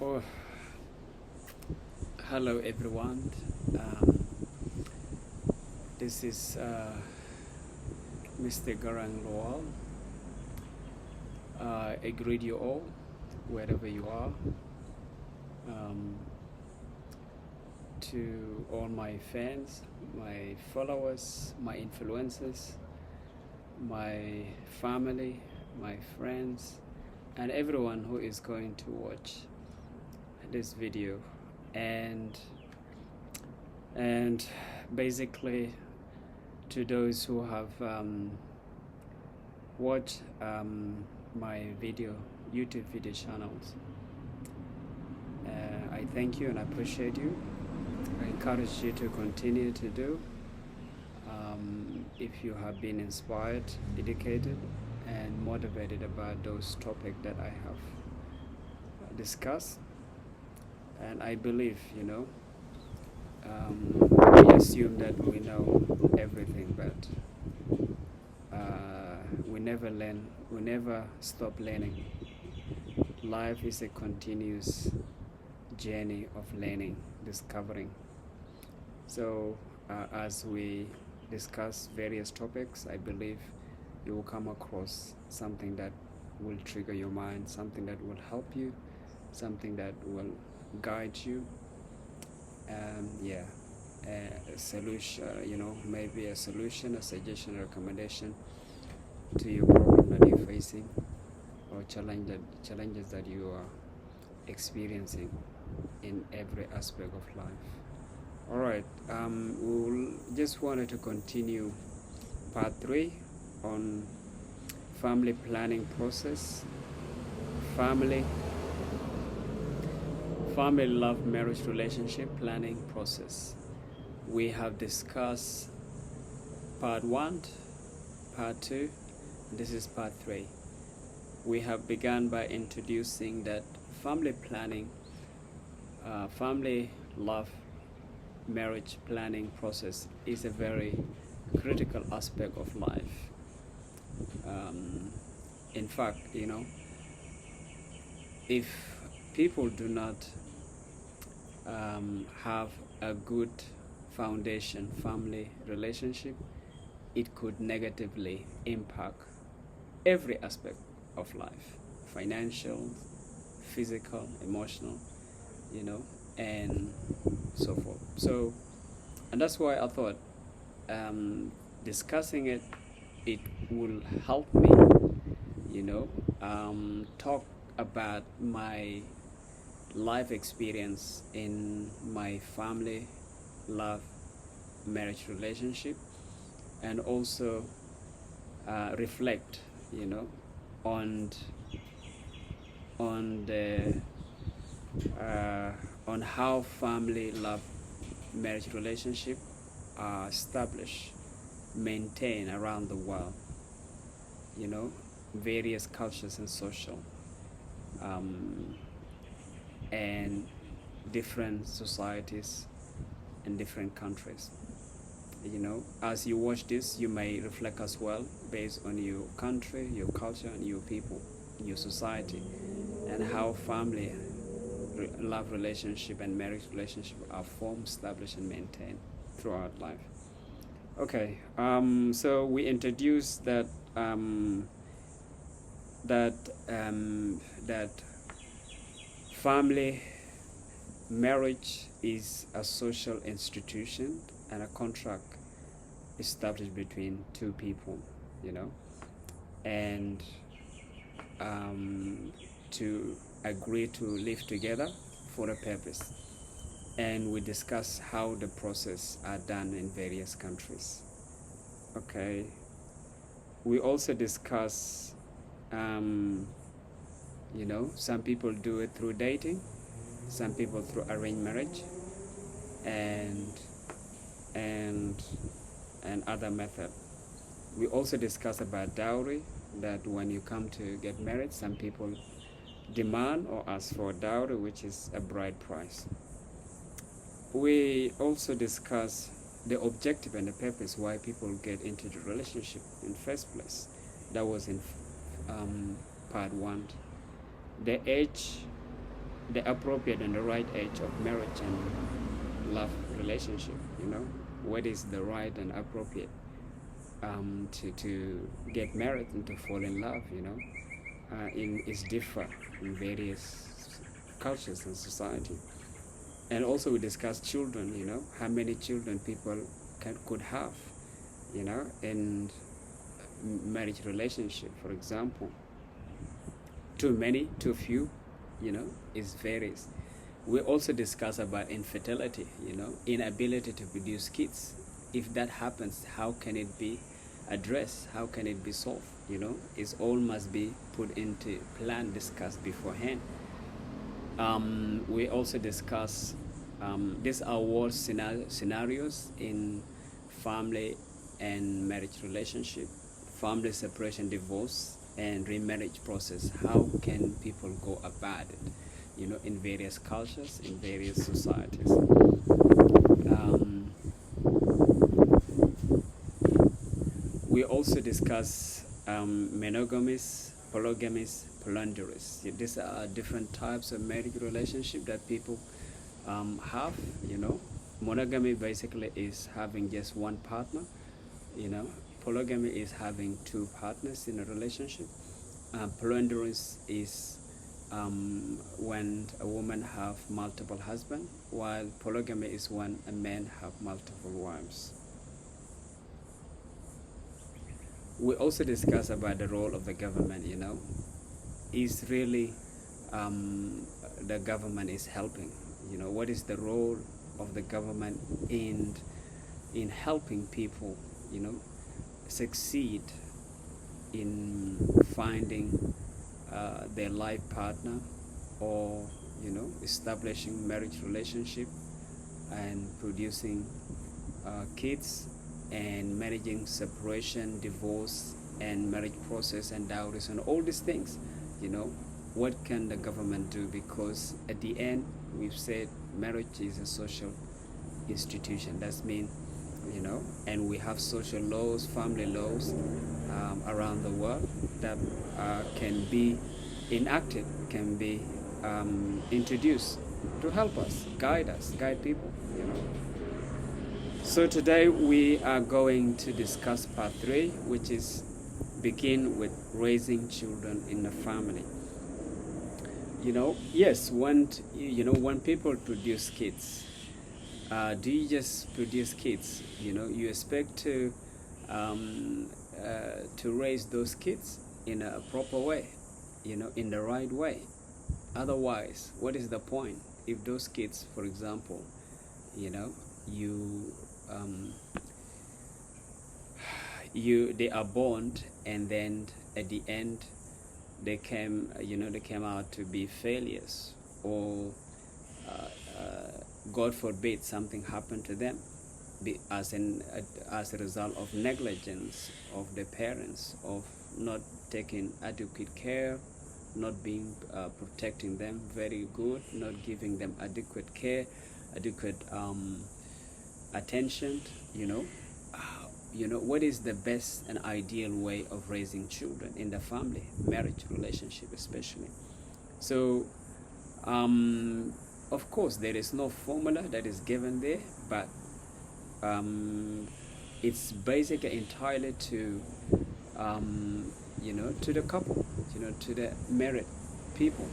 Oh, hello everyone. Um, this is Mr. Garang Lowell. I greet you all, wherever you are. Um, to all my fans, my followers, my influencers, my family, my friends, and everyone who is going to watch this video. And basically, to those who have watched my YouTube video channels, I thank you and appreciate you. I encourage you to continue to do. If you have been inspired, educated, and motivated about those topics that I have discussed, and I believe, we assume that we know everything, but we never learn, we never stop learning. Life is a continuous journey of learning, discovering. So as we discuss various topics, I believe you will come across something that will trigger your mind, something that will help you, something that will guide you. A solution, maybe a solution, a suggestion, a recommendation to your problem that you're facing, or challenges that you are experiencing in every aspect of life. All right, we'll just wanted to continue part 3 on family planning process, family love marriage relationship planning process. We have discussed part 1, part 2, this is part 3. We have begun by introducing that family planning, family love marriage planning process is a very critical aspect of life. In fact, if people do not have a good foundation family relationship, it could negatively impact every aspect of life: financial, physical, emotional, and so forth. So, and that's why I thought discussing it will help me, talk about my life experience in my family love marriage relationship, and also reflect, on the on how family love marriage relationship are established, maintained around the world, various cultures and social and different societies in different countries. As you watch this, you may reflect as well based on your country, your culture, and your people, your society, and how family love relationship and marriage relationship are formed, established, and maintained throughout life. Okay, so we introduced that that family marriage is a social institution and a contract established between two people, and to agree to live together for a purpose. And we discuss how the process are done in various countries. Okay. We also discuss, some people do it through dating, some people through arranged marriage, and other method. We also discuss about dowry, that when you come to get married, some people demand or ask for dowry, which is a bride price. We also discuss the objective and the purpose why people get into the relationship in the first place. That was in part 1. The age the appropriate and the right age of marriage and love relationship. What is the right and appropriate to get married and to fall in love. Is differ in various cultures and society. And also we discussed children. How many children people could have, in marriage relationship, for example. Too many, too few, it varies. We also discuss about infertility, inability to produce kids. If that happens, how can it be addressed? How can it be solved? It all must be put into plan, discussed beforehand. We also discuss these are worst scenarios in family and marriage relationship, family separation, divorce, and remarriage process. How can people go about it? In various cultures, in various societies. We also discuss monogamous, polygamous, polyandrous. These are different types of marriage relationship that people have. Monogamy basically is having just one partner. Polygamy is having two partners in a relationship. Polyandrous is when a woman have multiple husbands, while polygamy is when a man have multiple wives. We also discuss about the role of the government. Is really the government is helping. What is the role of the government in helping people, succeed in finding their life partner, or establishing marriage relationship and producing kids, and managing separation, divorce, and marriage process and dowries and all these things. What can the government do? Because at the end, we've said marriage is a social institution. That's mean, and we have social laws, family laws around the world that can be enacted, can be introduced to help us, guide people. So today we are going to discuss part 3, which is begin with raising children in the family. Yes, when people produce kids, do you just produce kids? You expect to raise those kids in a proper way, in the right way. Otherwise, what is the point if those kids, for example, they are born and then at the end they came out to be failures, or God forbid something happened to them as a result of negligence of the parents, of not taking adequate care, not being protecting them very good, not giving them adequate care, adequate attention. What is the best and ideal way of raising children in the family, marriage relationship especially? So of course there is no formula that is given there, but it's basically entirely to to the couple, to the married people,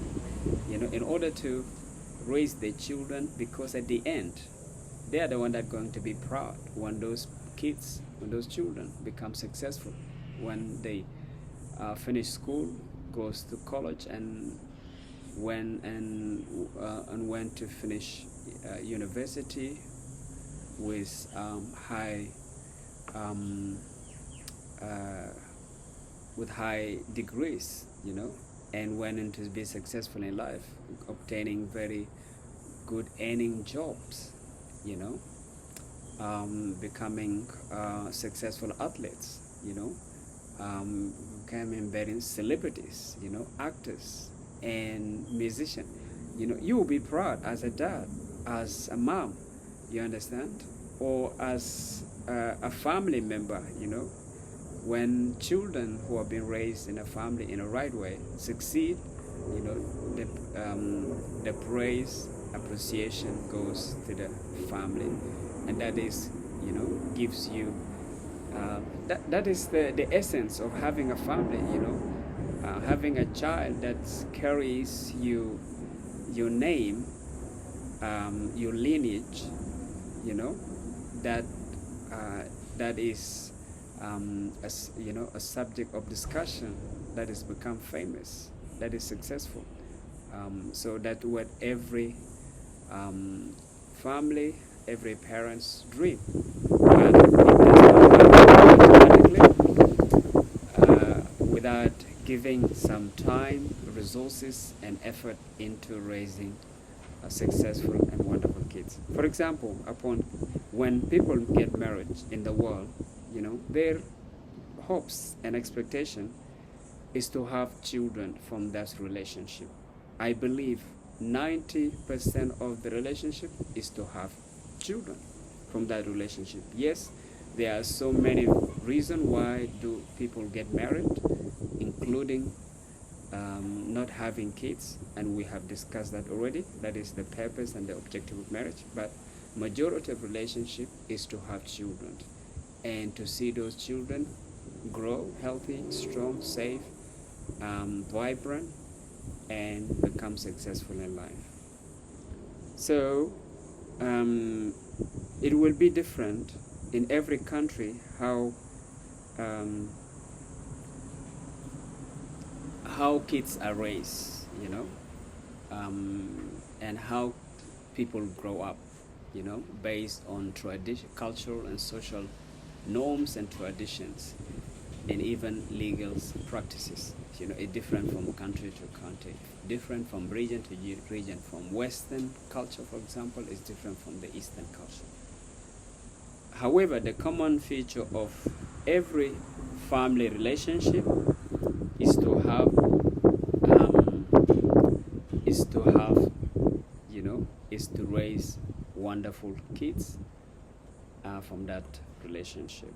in order to raise their children, because at the end they are the one that are going to be proud when those children become successful, when they finish school, goes to college, and when to finish university with high degrees, and when to be successful in life, obtaining very good earning jobs, becoming successful athletes, becoming very celebrities, actors and musicians. You will be proud as a dad, as a mom, you understand, or as a family member, when children who have been raised in a family in a right way succeed you know, the praise, appreciation goes to the family, and that is, gives you that is the essence of having a family. Having a child that carries your name, your lineage, that that is a subject of discussion, that has become famous, that is successful. So that what every family, every parent's dream, but it does not happen automatically without giving some time, resources, and effort into raising successful and wonderful kids. For example, upon when people get married in the world, their hopes and expectation is to have children from that relationship. I believe 90% of the relationship is to have children from that relationship. Yes, there are so many reasons why do people get married, including not having kids, and we have discussed that already. That is the purpose and the objective of marriage. But majority of relationship is to have children, and to see those children grow healthy, strong, safe, vibrant, and become successful in life. So it will be different in every country how kids are raised, and how people grow up, based on cultural and social norms and traditions, and even legal practices. It's different from country to country, different from region to region. From Western culture, for example, is different from the Eastern culture. However, the common feature of every family relationship is to have, is to raise wonderful kids from that relationship.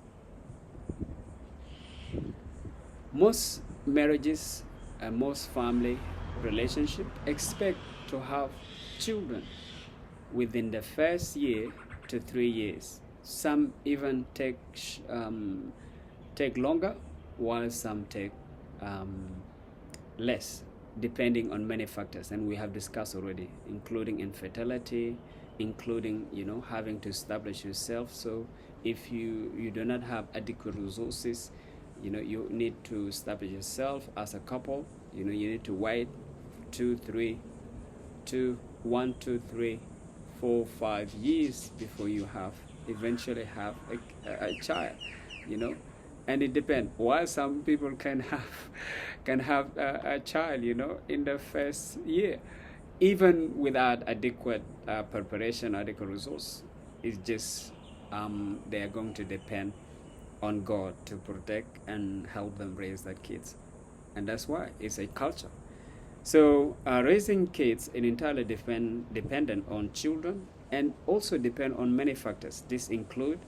Most marriages and most family relationships expect to have children within the first year to 3 years. Some even take longer, while some take less, depending on many factors, and we have discussed already, including infertility, including having to establish yourself. So if you do not have adequate resources, you need to establish yourself as a couple. You need to wait 1, 2, 3, 4, 5 years before you eventually have a child. And it depends. While some people can have a child, in the first year, even without adequate preparation, adequate resource. It's just they are going to depend on God to protect and help them raise their kids, and that's why it's a culture. So raising kids is entirely dependent on children, and also depend on many factors. This include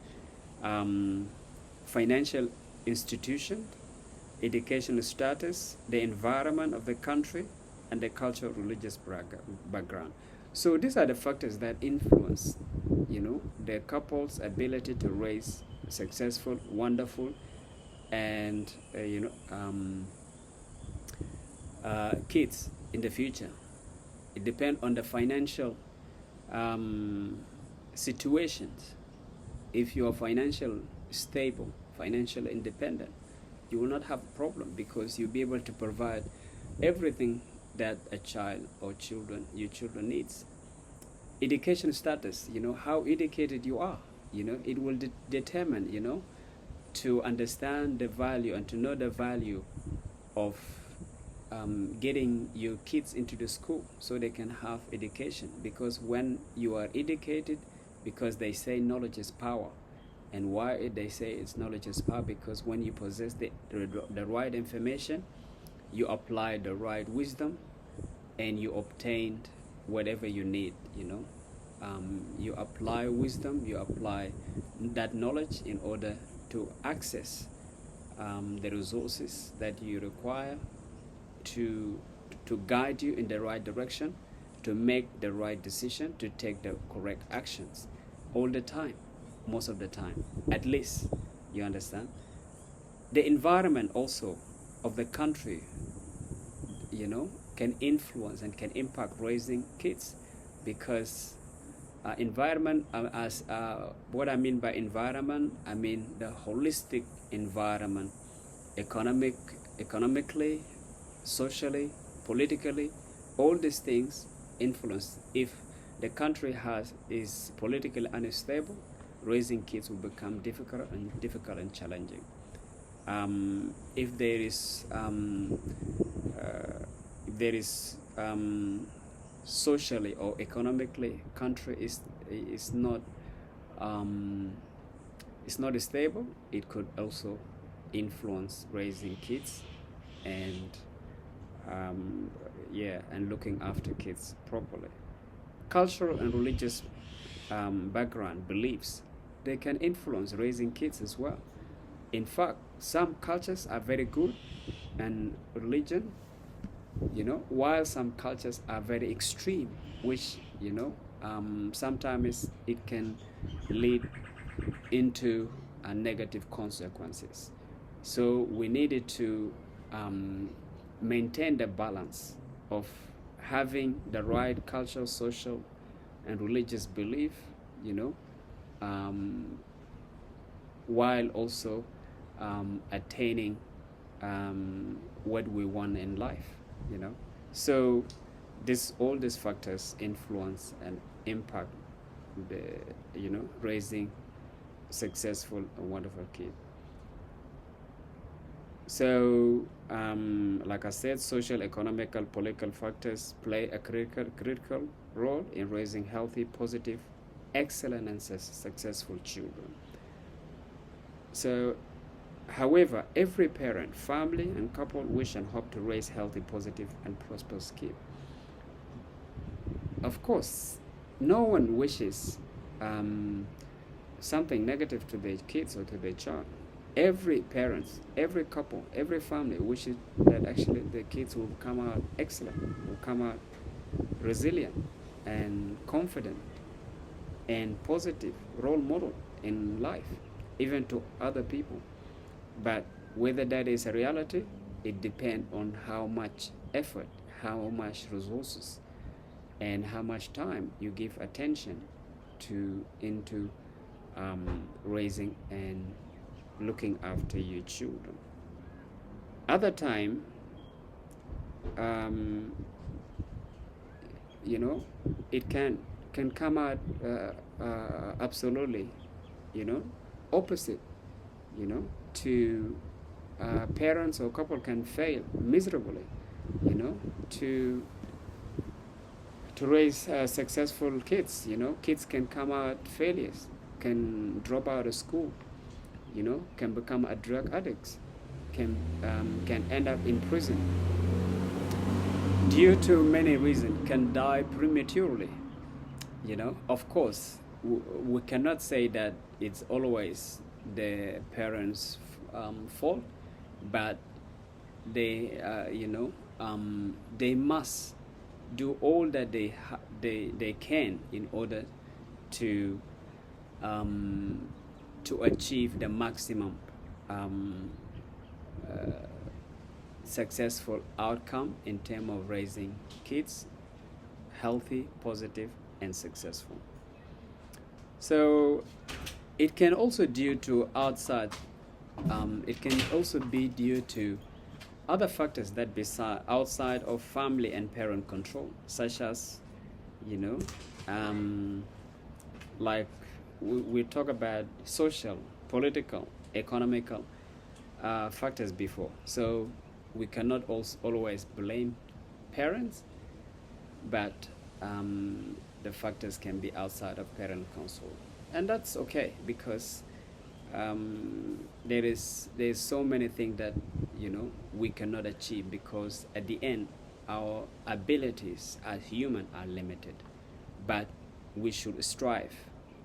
financial institution, education status, the environment of the country, and the cultural religious background. So these are the factors that influence, the couple's ability to raise successful, wonderful, and kids in the future. It depends on the financial situations. If you are financially stable, financially independent, you will not have a problem, because you'll be able to provide everything that a child or your children needs. Education status, how educated you are, it will determine, to understand the value and to know the value of getting your kids into the school so they can have education. Because when you are educated, because they say knowledge is power. And why they say it's knowledge is power? Because when you possess the right information, you apply the right wisdom, and you obtain whatever you need. You apply wisdom, you apply that knowledge in order to access the resources that you require to to guide you in the right direction, to make the right decision, to take the correct actions all the time, most of the time, at least. You understand? The environment also of the country, can influence and can impact raising kids, because environment, as what I mean by environment, I mean the holistic environment, economically, socially, politically, all these things influence. If the country is politically unstable, raising kids will become difficult and challenging. If there is socially or economically, country is not stable, it could also influence raising kids and and looking after kids properly. Cultural and religious background, beliefs, they can influence raising kids as well. In fact, some cultures are very good and religion, while some cultures are very extreme, which sometimes it can lead into negative consequences. So we needed to maintain the balance of having the right cultural, social, and religious belief, while also attaining what we want in life, So all these factors influence and impact the, raising successful and wonderful kid. So, like I said, social, economical, political factors play a critical role in raising healthy, positive, excellent, and successful children. So, however, every parent, family, and couple wish and hope to raise healthy, positive, and prosperous kids. Of course, no one wishes something negative to their kids or to their child. Every parent, every couple, every family wishes that actually the kids will come out excellent, will come out resilient and confident and positive role model in life, even to other people. But whether that is a reality, it depends on how much effort, how much resources, and how much time you give attention into raising and looking after your children. Other time, it can come out absolutely, opposite, to parents or couple can fail miserably, to raise successful kids. Kids can come out failures, can drop out of school, can become a drug addicts, can end up in prison due to many reasons, can die prematurely. Of course, we cannot say that it's always the parents' fault, but they they must do all that they can in order to achieve the maximum successful outcome in terms of raising kids healthy, positive, and successful. So it can also due to outside. It can also be due to other factors that beside outside of family and parent control, such as, like we talk about social, political, economical factors before. So we cannot always blame parents, but the factors can be outside of parent control, and that's okay, because there's so many things that we cannot achieve, because at the end our abilities as human are limited, but we should strive.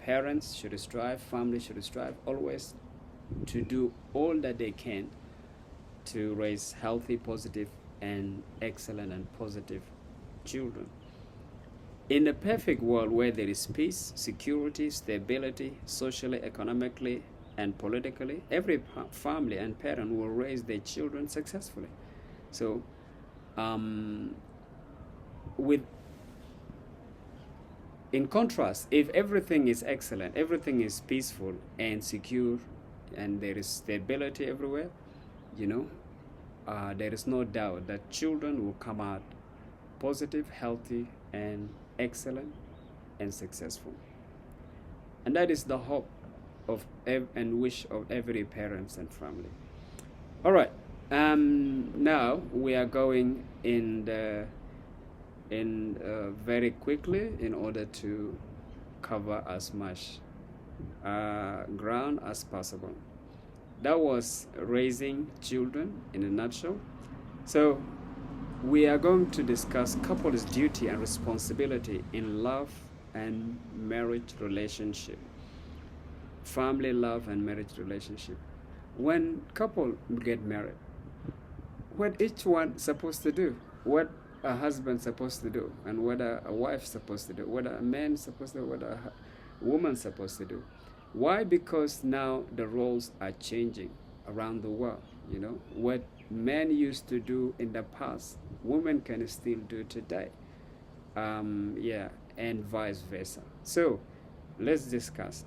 Parents should strive, families should strive always to do all that they can to raise healthy, positive, and excellent and positive children. In a perfect world where there is peace, security, stability, socially, economically, and politically, every family and parent will raise their children successfully. So, with in contrast, if everything is excellent, everything is peaceful and secure, and there is stability everywhere, you know, there is no doubt that children will come out positive, healthy, and excellent and successful. And that is the hope of and wish of every parents and family. All right. Now we are going in very quickly in order to cover as much ground as possible. That was raising children in a nutshell. So we are going to discuss couples' duty and responsibility in love and marriage relationship. Family love and marriage relationship. When couple get married, what each one supposed to do, what a husband supposed to do, and what a wife supposed to do, what a man supposed to do, what a woman supposed to do. Why? Because now the roles are changing around the world. You know, what men used to do in the past, women can still do today. And vice versa. So let's discuss.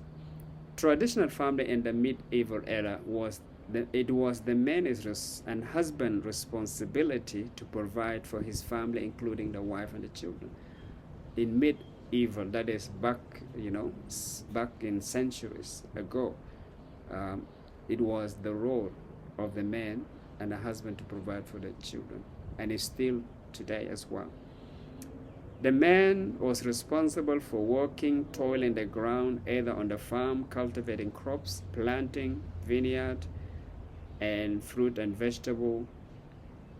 Traditional family in the medieval era was the man's and husband responsibility to provide for his family, including the wife and the children. In medieval, that is back in centuries ago, it was the role of the man and the husband to provide for the children, and it's still today as well. The man was responsible for working, toiling the ground, either on the farm, cultivating crops, planting vineyard, and fruit and vegetable,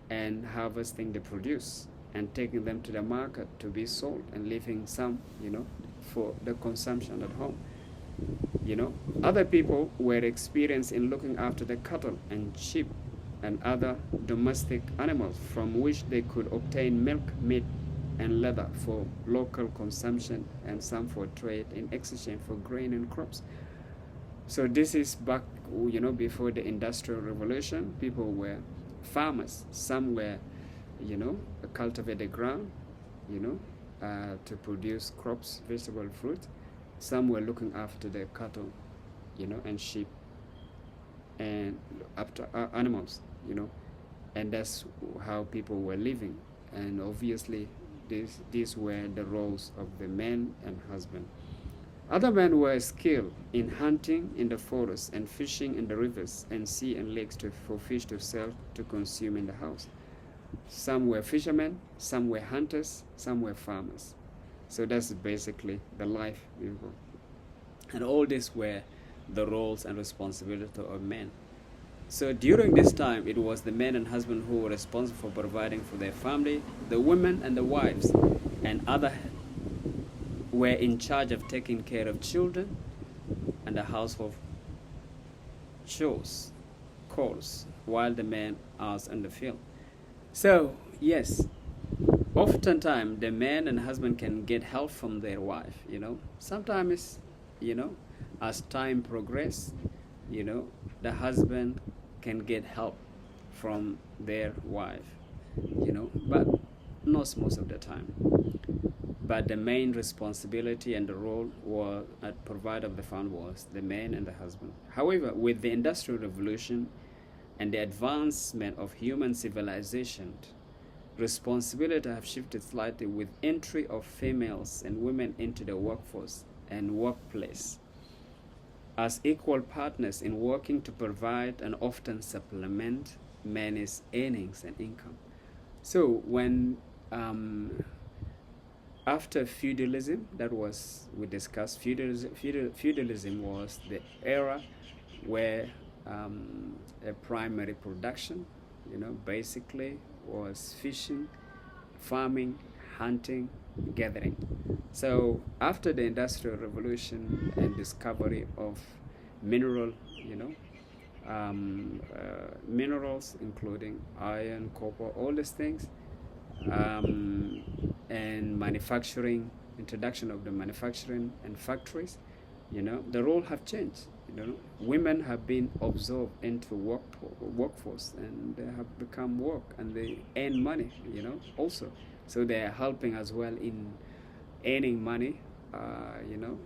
and harvesting the produce, and taking them to the market to be sold, and leaving some, for the consumption at home. Other people were experienced in looking after the cattle and sheep and other domestic animals from which they could obtain milk, meat, and leather for local consumption, and some for trade in exchange for grain and crops. So this is back, before the Industrial Revolution. People were farmers. Some were, cultivate the ground, to produce crops, vegetable, fruit. Some were looking after the cattle, and sheep, and after animals, and that's how people were living. And obviously, these were the roles of the man and husband. Other men were skilled in hunting in the forest and fishing in the rivers and sea and lakes for fish to sell to consume in the house. Some were fishermen, some were hunters, some were farmers. So that's basically the life before. And all these were the roles and responsibility of men. So during this time, it was the men and husband who were responsible for providing for their family. The women and the wives and other were in charge of taking care of children and the household chores, while the men are in the field. So, yes, oftentimes the man and husband can get help from their wife, Sometimes, as time progresses, the husband can get help from their wife, but not most of the time. But the main responsibility and the role was provider of the family was the man and the husband. However, with the Industrial Revolution and the advancement of human civilization, responsibility have shifted slightly with entry of females and women into the workforce and workplace as equal partners in working to provide and often supplement men's earnings and income. So when after feudalism, we discussed feudalism was the era where a primary production, basically was fishing, farming, hunting, gathering. So after the Industrial Revolution and discovery of mineral, minerals, including iron, copper, all these things, and manufacturing, introduction of the manufacturing and factories. The role have changed. Women have been absorbed into workforce, and they have become work, and they earn money. Also, so they are helping as well in earning money. You know,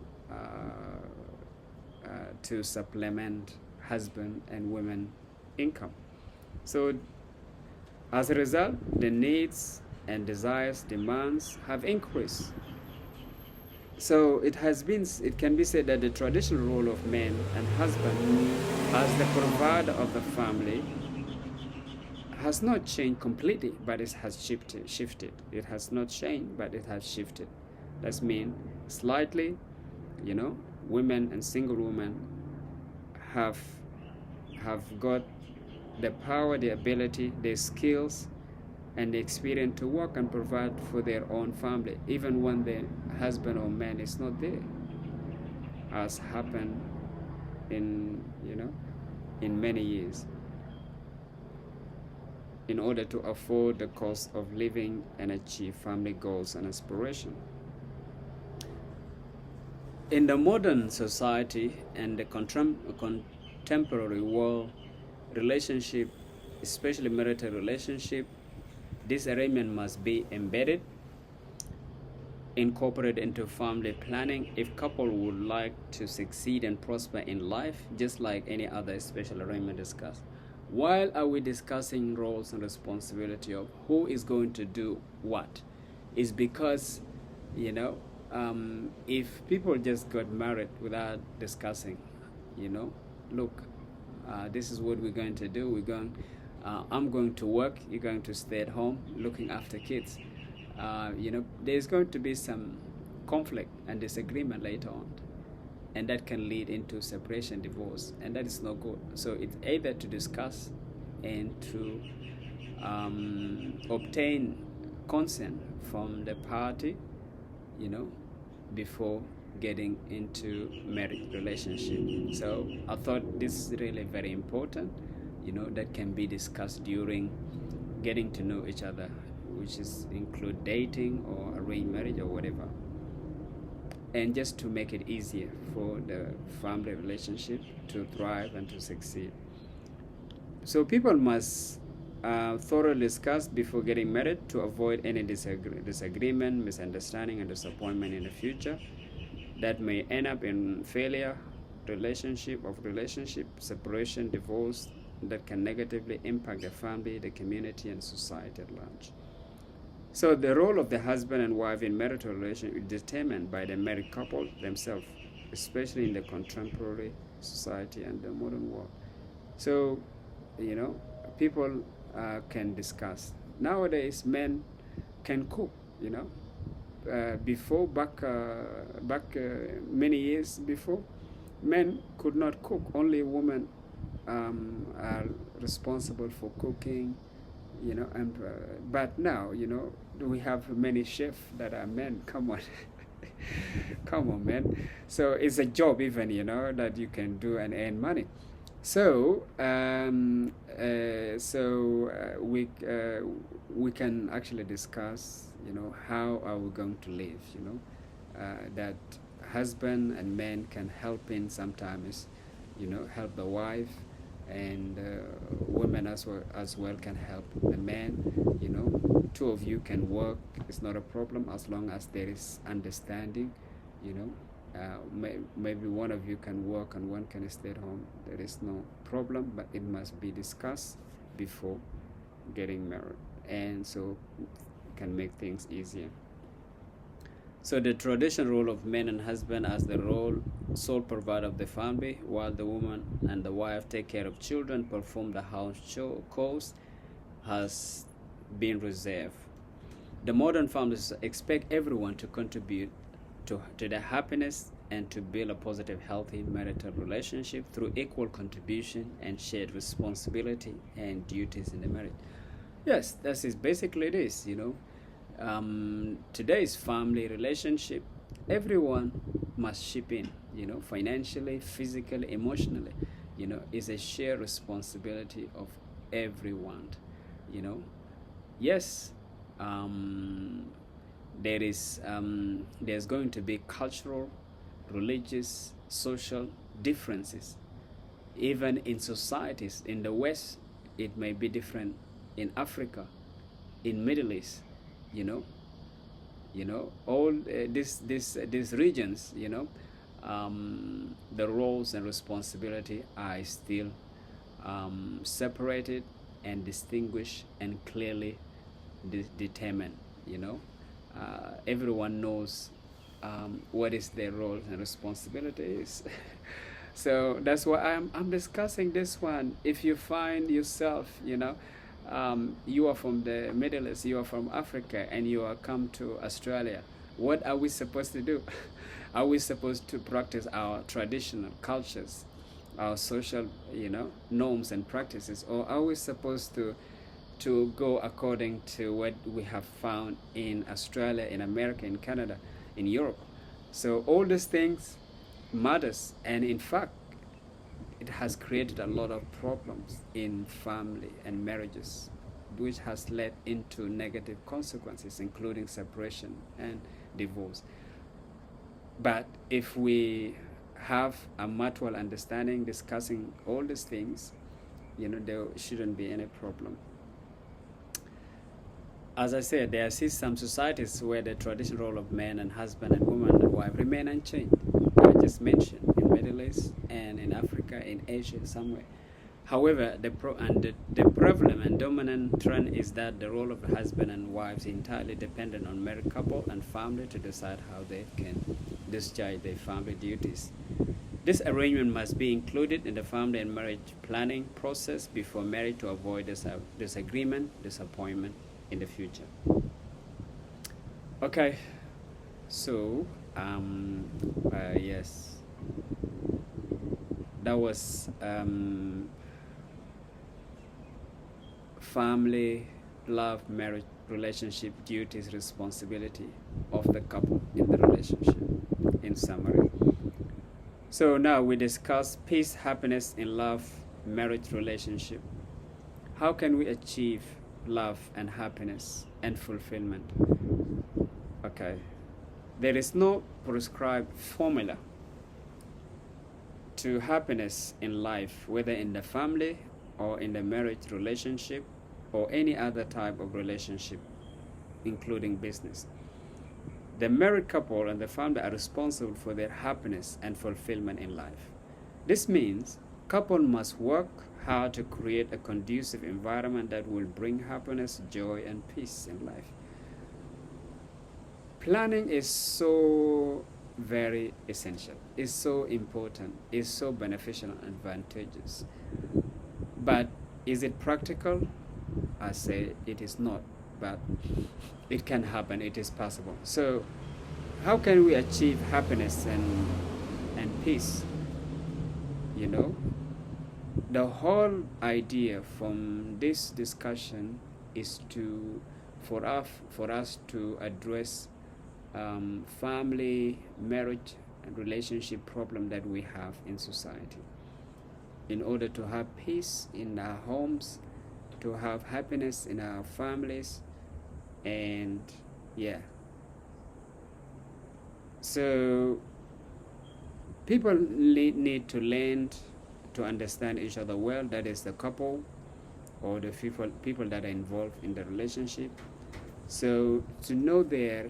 to supplement husband and women income. So as a result, the needs and desires, demands have increased. So it can be said that the traditional role of man and husband as the provider of the family has not changed completely, but it has shifted. It has not changed, but it has shifted. That means slightly, women and single women have got the power, the ability, the skills, and the experience to work and provide for their own family, even when the husband or man is not there, as happened in many years, in order to afford the cost of living and achieve family goals and aspirations. In the modern society and the contemporary world, relationship, especially marital relationship, this arrangement must be embedded, incorporated into family planning if couple would like to succeed and prosper in life, just like any other special arrangement discussed. Why are we discussing roles and responsibility of who is going to do what? Is because, if people just got married without discussing, look, this is what we're going to do. I'm going to work. You're going to stay at home looking after kids. There's going to be some conflict and disagreement later on, and that can lead into separation, divorce, and that is not good. So it's either to discuss and to obtain consent from the party, before getting into marriage relationship. So I thought this is really very important, that can be discussed during getting to know each other, which is include dating or arranged marriage or whatever, and just to make it easier for the family relationship to thrive and to succeed. So people must thoroughly discuss before getting married to avoid any disagreement, misunderstanding, and disappointment in the future that may end up in failure, relationship, separation, divorce, that can negatively impact the family, the community, and society at large. So the role of the husband and wife in marital relationship is determined by the married couple themselves, especially in the contemporary society and the modern world. So, people can discuss. Nowadays, men can cook, before, back many years before, men could not cook. Only women are responsible for cooking, but now, we have many chefs that are men. Come on. Come on, man. So it's a job even, that you can do and earn money. So we can actually discuss, how are we going to live, that husband and men can help in sometimes, help the wife, and women as well can help the man. Two of you can work. It's not a problem as long as there is understanding. Maybe one of you can work and one can stay at home. There is no problem, but it must be discussed before getting married, and so can make things easier. So the traditional role of man and husband as the sole provider of the family, while the woman and the wife take care of children, perform the house chores, has been reserved. The modern families expect everyone to contribute to the happiness and to build a positive, healthy marital relationship through equal contribution and shared responsibility and duties in the marriage. Yes, that is basically it is, today's family relationship, everyone must chip in, financially, physically, emotionally. It's a shared responsibility of everyone. you know yes, there's going to be cultural, religious, social differences. Even in societies in the West, it may be different. In Africa, in Middle East, you know all these regions, the roles and responsibility are still separated and distinguished and clearly determined. Everyone knows what is their role and responsibilities. So that's why I'm discussing this one. If you find yourself, you are from the Middle East, you are from Africa, and you are come to Australia, what are we supposed to do? Are we supposed to practice our traditional cultures, our social, norms and practices, or are we supposed to go according to what we have found in Australia, in America, in Canada, in Europe? So all these things matters, and in fact, it has created a lot of problems in family and marriages, which has led into negative consequences, including separation and divorce. But if we have a mutual understanding, discussing all these things, there shouldn't be any problem. As I said, there are still some societies where the traditional role of man and husband and woman and wife remain unchanged. I just mentioned in Middle East and in Africa, in Asia, somewhere. However, the prevalent and dominant trend is that the role of the husband and wife is entirely dependent on married couple and family to decide how they can discharge their family duties. This arrangement must be included in the family and marriage planning process before marriage to avoid disagreement, disappointment in the future. Okay, so yes, that was family, love, marriage, relationship, duties, responsibility of the couple in the relationship, in summary. So now we discuss peace, happiness in love, marriage, relationship. How can we achieve love and happiness and fulfillment? Okay, there is no prescribed formula to happiness in life, whether in the family or in the marriage relationship or any other type of relationship, including business. The married couple and the family are responsible for their happiness and fulfillment in life. This means couple must work hard to create a conducive environment that will bring happiness, joy, and peace in life. Planning is so very essential. It's so important. It's so beneficial and advantageous. But is it practical? I say it is not, but it can happen. It is possible. So how can we achieve happiness and peace? The whole idea from this discussion is for us to address family, marriage, and relationship problem that we have in society. In order to have peace in our homes, to have happiness in our families, and so people need to learn to understand each other well. That is the couple or the people that are involved in the relationship. So to know their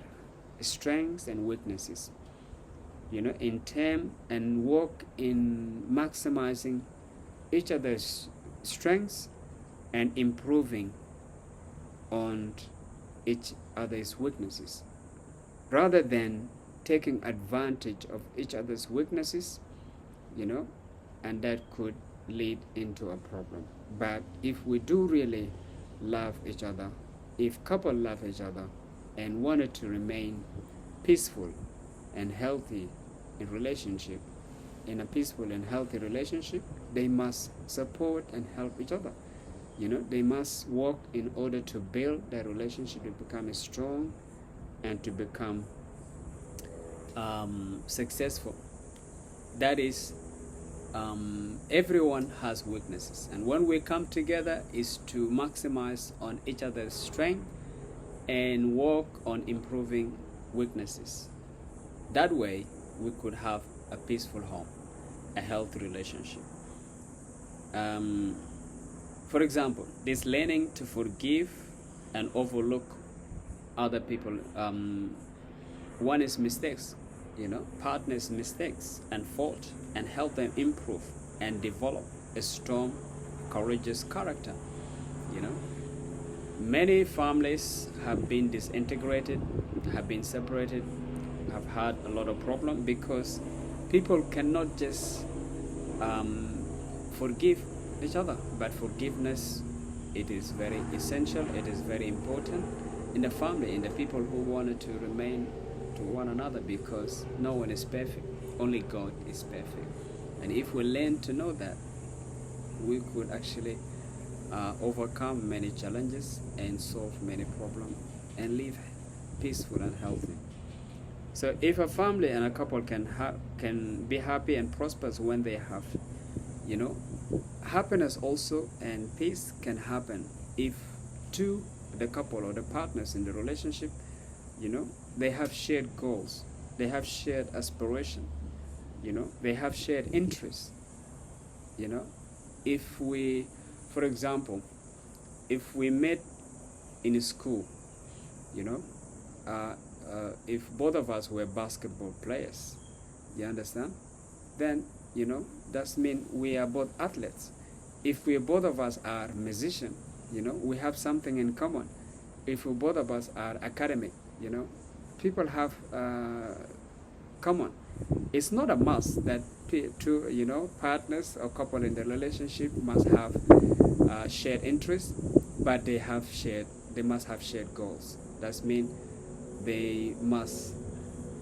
strengths and weaknesses, in term, and work in maximizing each other's strengths and improving on each other's weaknesses, rather than taking advantage of each other's weaknesses, and that could lead into a problem. But if we do really love each other, if couple love each other and wanted to remain peaceful and healthy in relationship, in a peaceful and healthy relationship, they must support and help each other. They must work in order to build their relationship to become strong and to become successful. That is everyone has weaknesses, and when we come together is to maximize on each other's strength and work on improving weaknesses. That way we could have a peaceful home, a healthy relationship. um, for example, this learning to forgive and overlook other people, one is mistakes, partners mistakes and fault, and help them improve and develop a strong, courageous character. you know Many families have been disintegrated, have been separated, have had a lot of problems because people cannot just forgive each other. But forgiveness, it is very essential, it is very important in the family, in the people who wanted to remain to one another, because no one is perfect, only God is perfect. And if we learn to know that, we could actually overcome many challenges and solve many problems and live peaceful and healthy. So if a family and a couple can be happy and prosperous when they have, happiness also and peace can happen if the couple or the partners in the relationship, they have shared goals, they have shared aspiration, they have shared interests. If we, for example, if we met in a school, if both of us were basketball players, you understand? Then, that means we are both athletes. If we both of us are musicians, we have something in common. If we both of us are academic, people have common. It's not a must that two, partners or couple in the relationship must have shared interests, but they must have shared goals. That means they must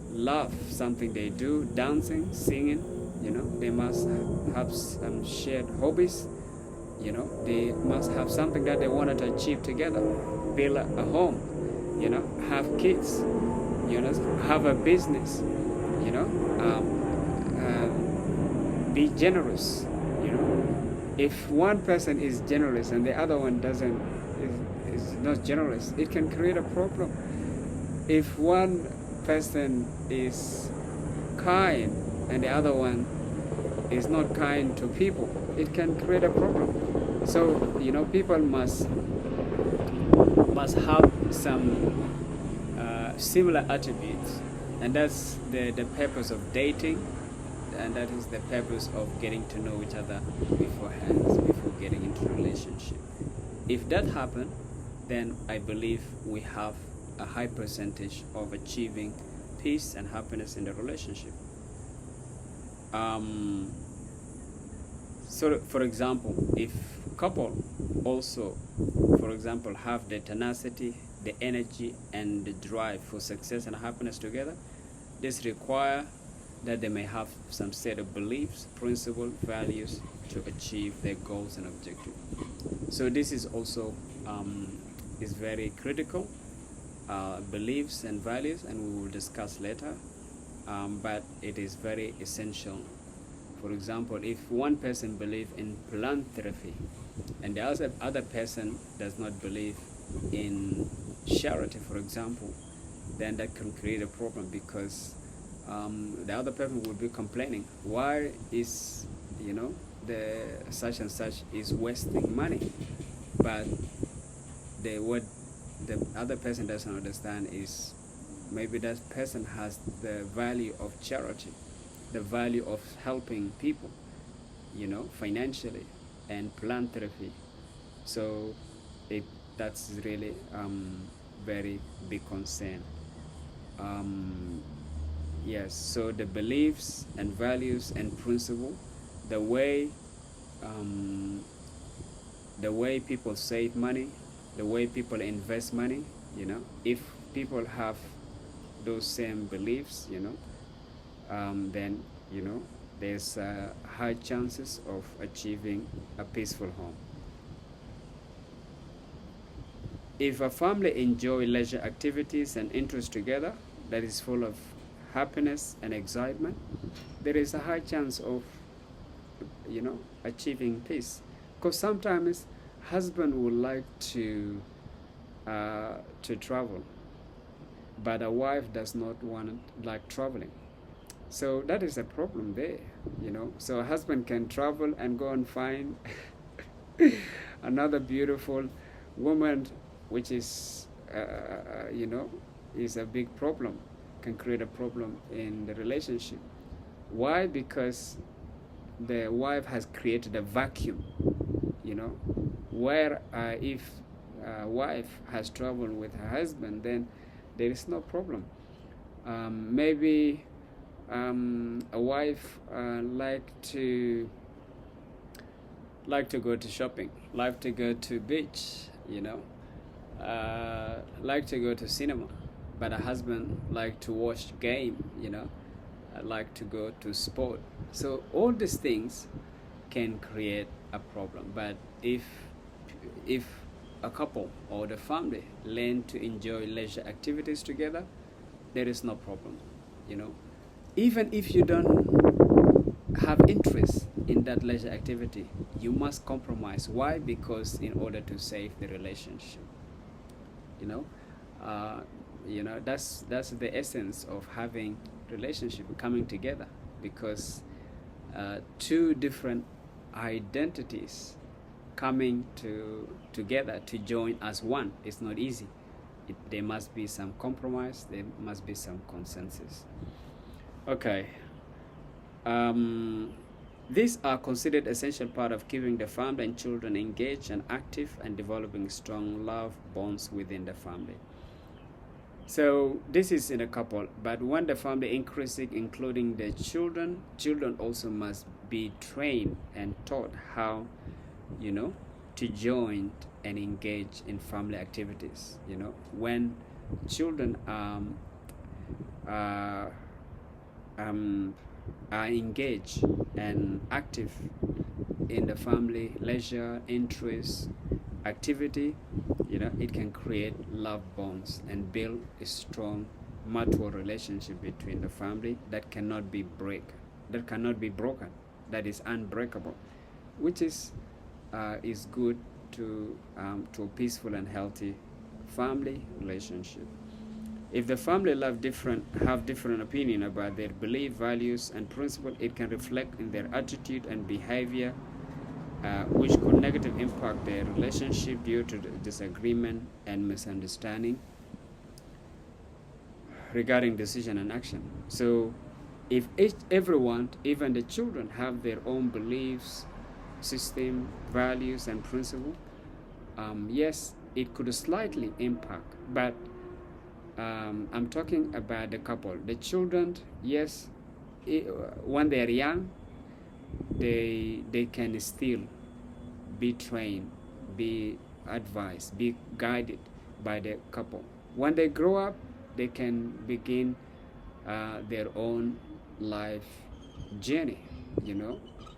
love something they do, dancing, singing. They must have some shared hobbies. They must have something that they wanted to achieve together, build a home, have kids, have a business, be generous. If one person is generous and the other one is not generous, it can create a problem. If one person is kind and the other one is not kind to people, it can create a problem. So people must have some similar attributes, and that's the purpose of dating, and that is the purpose of getting to know each other beforehand, before getting into a relationship. If that happens, then I believe we have a high percentage of achieving peace and happiness in the relationship. So, for example, if couple also, for example, have the tenacity, the energy, and the drive for success and happiness together, this requires that they may have some set of beliefs, principles, values to achieve their goals and objectives. So this is also is very critical, beliefs and values, and we will discuss later, but it is very essential. For example, if one person believes in philanthropy and the other person does not believe in charity, for example, then that can create a problem, because the other person would be complaining, why is the such and such is wasting money, but what the other person doesn't understand is maybe that person has the value of charity, the value of helping people, financially, and philanthropy. So that's really very big concern. Yes, so the beliefs and values and principle, the way people save money, the way people invest money, if people have those same beliefs, then there's high chances of achieving a peaceful home. If a family enjoy leisure activities and interests together that is full of happiness and excitement, there is a high chance of achieving peace. Because sometimes husband would like to travel, but a wife does not want like traveling. So that is a problem there. So a husband can travel and go and find another beautiful woman, which is a big problem, can create a problem in the relationship. Why? Because the wife has created a vacuum, where if a wife has traveled with her husband, then there is no problem. Maybe a wife like to go to shopping, like to go to beach, like to go to cinema, but a husband like to watch game, like to go to sport. So all these things can create a problem. But if a couple or the family learn to enjoy leisure activities together, there is no problem. Even if you don't have interest in that leisure activity, you must compromise. Why? Because in order to save the relationship. That's the essence of having relationship, coming together, because two different identities coming together to join as one is not easy. There must be some compromise, there must be some consensus. Okay. These are considered essential part of keeping the family and children engaged and active and developing strong love bonds within the family. So this is in a couple, but when the family increases, including the children also must be trained and taught how, to join and engage in family activities. When children are engaged and active in the family leisure, interest, activity, it can create love bonds and build a strong mutual relationship between the family that cannot be broken, that is unbreakable, which is good to a peaceful and healthy family relationship. If the family have different opinion about their belief, values, and principle, it can reflect in their attitude and behavior, which could negatively impact their relationship due to disagreement and misunderstanding regarding decision and action. So if everyone, even the children, have their own beliefs, system, values, and principle, yes, it could slightly impact, but I'm talking about the couple. The children, yes, when they're young, they can still be trained, be advised, be guided by the couple. When they grow up, they can begin their own life journey.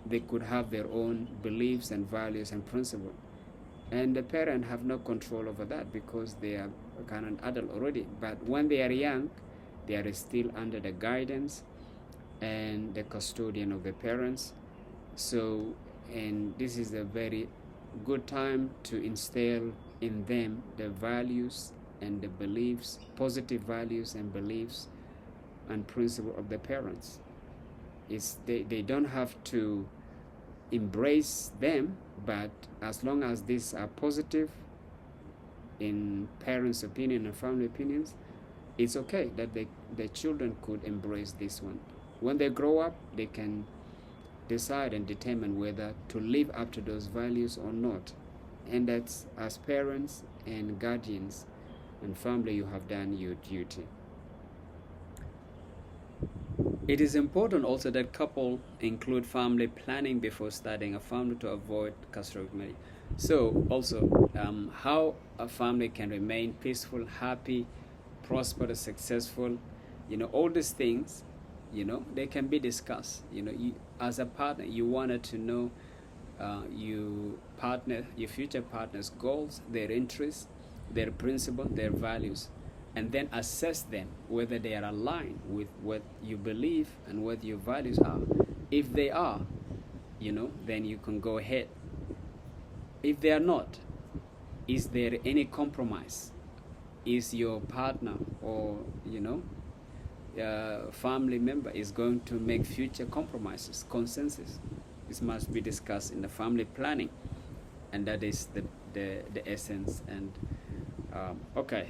They could have their own beliefs and values and principles, and the parents have no control over that because they are kind of adult already. But when they are young, they are still under the guidance and the custodian of the parents. So, and this is a very good time to instill in them the values and the beliefs, positive values and beliefs and principles of the parents. They don't have to embrace them, but as long as these are positive in parents' opinion and family opinions, it's okay that the children could embrace this one. When they grow up, they can decide and determine whether to live up to those values or not. And that's, as parents and guardians and family, you have done your duty. It is important also that couple include family planning before starting a family to avoid catastrophic marriage. So also, how a family can remain peaceful, happy, prosperous, successful, all these things, they can be discussed. You, as a partner, you wanted to know your future partner's goals, their interests, their principles, their values, and then assess them whether they are aligned with what you believe and what your values are. If they are, then you can go ahead. If they are not, is there any compromise? Is your partner or family member is going to make future compromises, consensus? This must be discussed in the family planning, and that is the essence. And okay,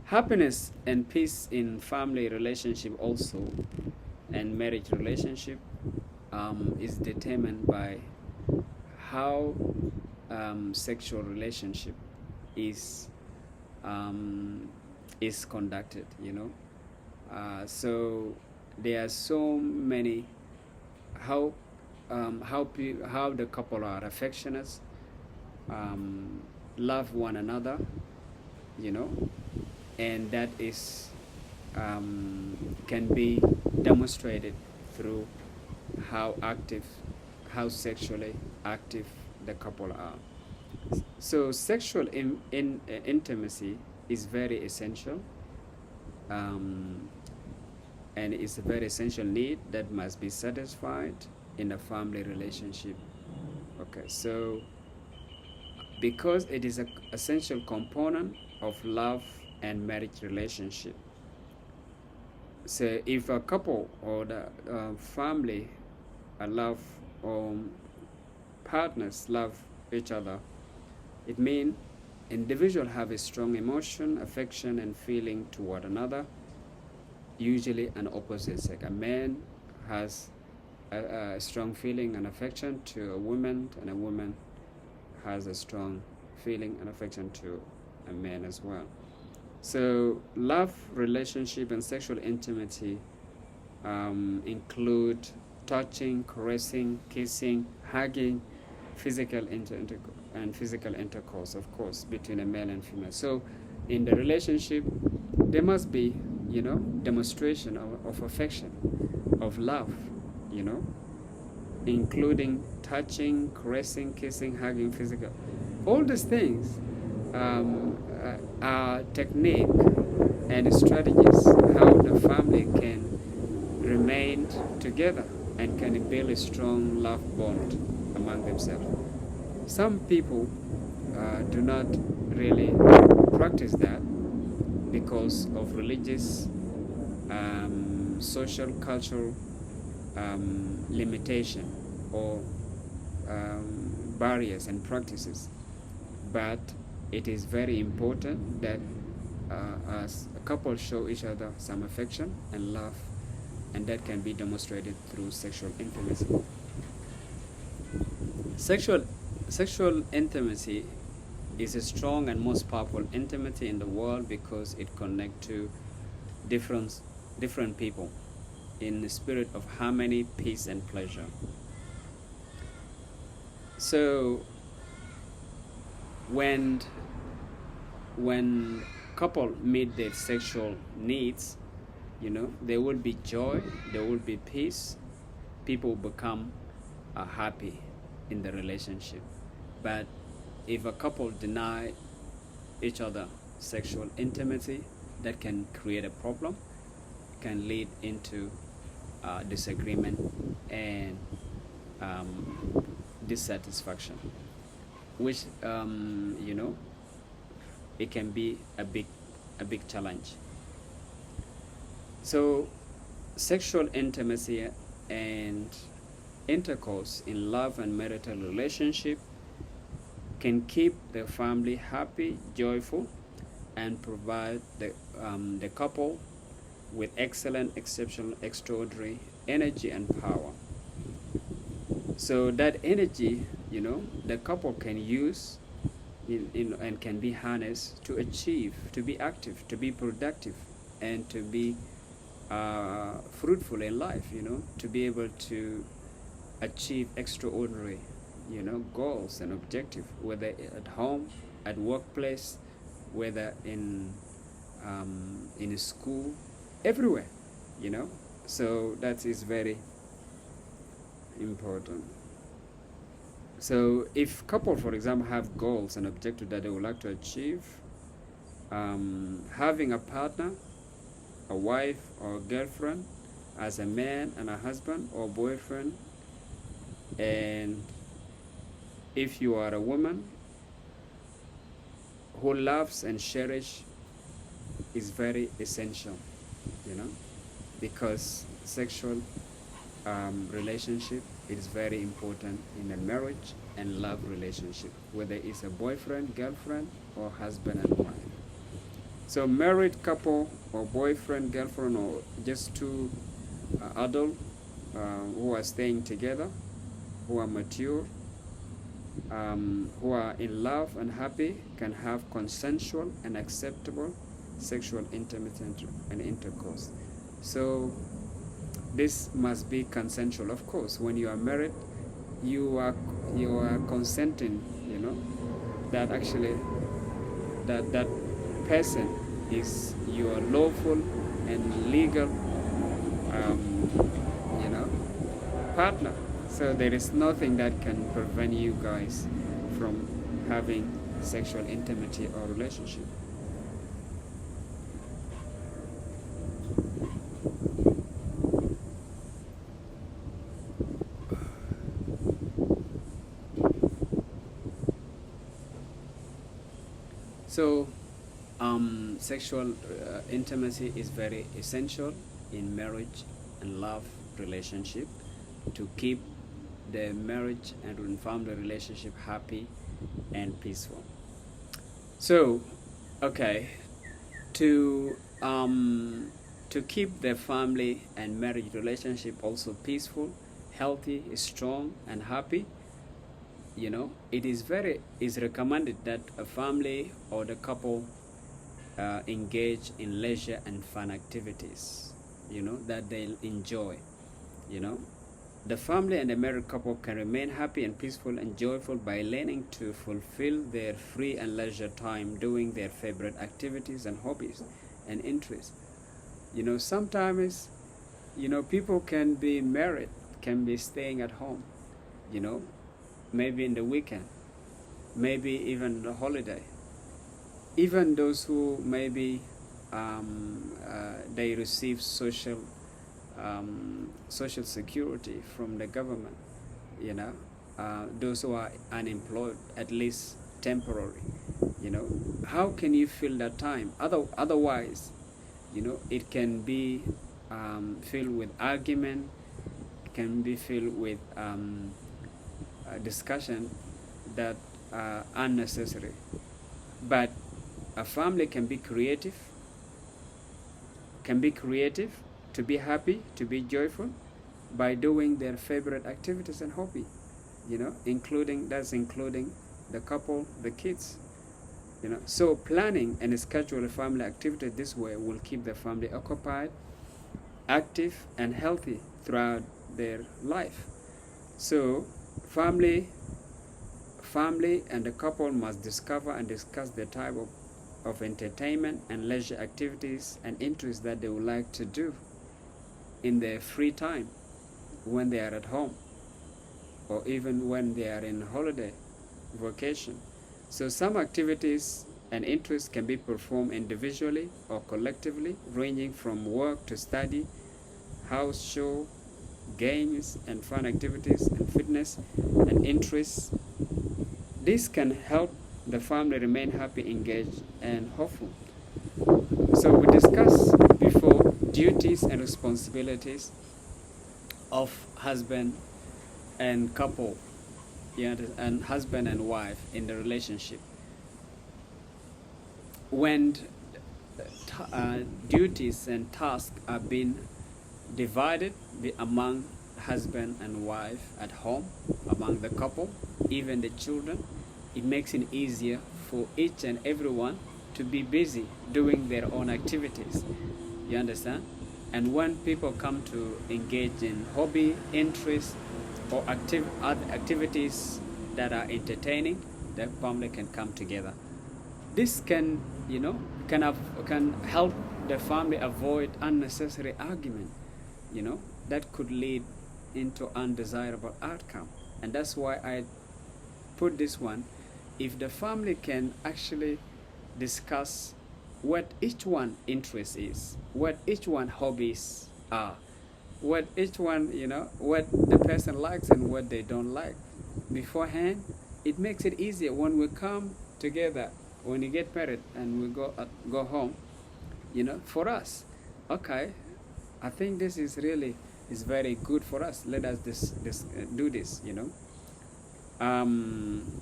happiness and peace in family relationship also, and marriage relationship, is determined by how sexual relationship is conducted. So there are so many how the couple are affectionate, love one another, and that is can be demonstrated through how sexually active the couple are. So sexual intimacy is very essential, and it's a very essential need that must be satisfied in a family relationship. Okay, so because it is an essential component of love and marriage relationship. So if a couple or the family love, or partners love each other, it means individuals have a strong emotion, affection, and feeling toward another, usually an opposite sex. A man has a strong feeling and affection to a woman, and a woman has a strong feeling and affection to a man as well. So love, relationship, and sexual intimacy include touching, caressing, kissing, hugging, physical intercourse, of course, between a male and female. So in the relationship, there must be, demonstration of affection, of love, including touching, caressing, kissing, hugging, physical. All these things are technique and strategies how the family can remain together and can build a strong love bond among themselves. Some people do not really practice that because of religious, social, cultural limitation or barriers and practices. But it is very important that as a couple show each other some affection and love, and that can be demonstrated through sexual intimacy. Sexual intimacy is a strong and most powerful intimacy in the world because it connects to different people in the spirit of harmony, peace, and pleasure. So when couple meet their sexual needs, there will be joy, there will be peace, people become happy in the relationship. But if a couple deny each other sexual intimacy, that can create a problem, can lead into disagreement and dissatisfaction, which it can be a big challenge. So sexual intimacy and intercourse in love and marital relationship can keep the family happy, joyful, and provide the couple with excellent, exceptional, extraordinary energy and power. So that energy, the couple can use and can be harnessed to achieve, to be active, to be productive, and to be fruitful in life, to be able to achieve extraordinary, goals and objectives, whether at home, at workplace, whether in a school, everywhere, So that is very important. So if couple, for example, have goals and objectives that they would like to achieve, having a partner, a wife or a girlfriend, as a man and a husband or boyfriend, And if you are a woman who loves and cherish, is very essential, you know, because sexual relationship is very important in a marriage and love relationship, whether it's a boyfriend, girlfriend, or husband and wife. So married couple or boyfriend, girlfriend, or just two adults who are staying together, who are mature, who are in love and happy, can have consensual and acceptable sexual intimacy and intercourse. So this must be consensual. Of course, when you are married, you are consenting, you know, that actually that person is your lawful and legal, you know, partner. So there is nothing that can prevent you guys from having sexual intimacy or relationship. So sexual intimacy is very essential in marriage and love relationship to keep the marriage and family relationship happy and peaceful. So, okay, to to keep the family and marriage relationship also peaceful, healthy, strong, and happy, you know, is recommended that a family or the couple engage in leisure and fun activities, you know, that they'll enjoy, you know. The family and the married couple can remain happy and peaceful and joyful by learning to fulfill their free and leisure time doing their favorite activities and hobbies and interests. You know, sometimes, you know, people can be married, can be staying at home, you know, maybe in the weekend, maybe even the holiday. Even those who maybe they receive social security from the government, you know, those who are unemployed, at least temporary, you know, how can you fill that time? Otherwise, you know, it can be filled with argument, can be filled with discussion that are unnecessary. But a family can be creative, to be happy, to be joyful by doing their favorite activities and hobby, you know, including the couple, the kids, you know. So planning and schedule a family activity this way will keep the family occupied, active, and healthy throughout their life. So family and the couple must discover and discuss the type of entertainment and leisure activities and interests that they would like to do in their free time when they are at home, or even when they are in holiday vacation. So some activities and interests can be performed individually or collectively, ranging from work to study, house show, games and fun activities, and fitness and interests. This can help the family remain happy, engaged, and hopeful. So we discussed before duties and responsibilities of husband and couple, and husband and wife in the relationship. When duties and tasks are being divided among husband and wife at home, among the couple, even the children, it makes it easier for each and everyone to be busy doing their own activities. You understand? And when people come to engage in hobby, interests, or other activities that are entertaining, the family can come together. This can, you know, can help the family avoid unnecessary argument, you know, that could lead into undesirable outcome. And that's why I put this one. If the family can actually discuss what each one interest is, what each one hobbies are, what each one, what the person likes and what they don't like beforehand. It makes it easier when we come together, when we get married and we go home, for us. Okay, I think this is really is very good for us. Let us do this. Um,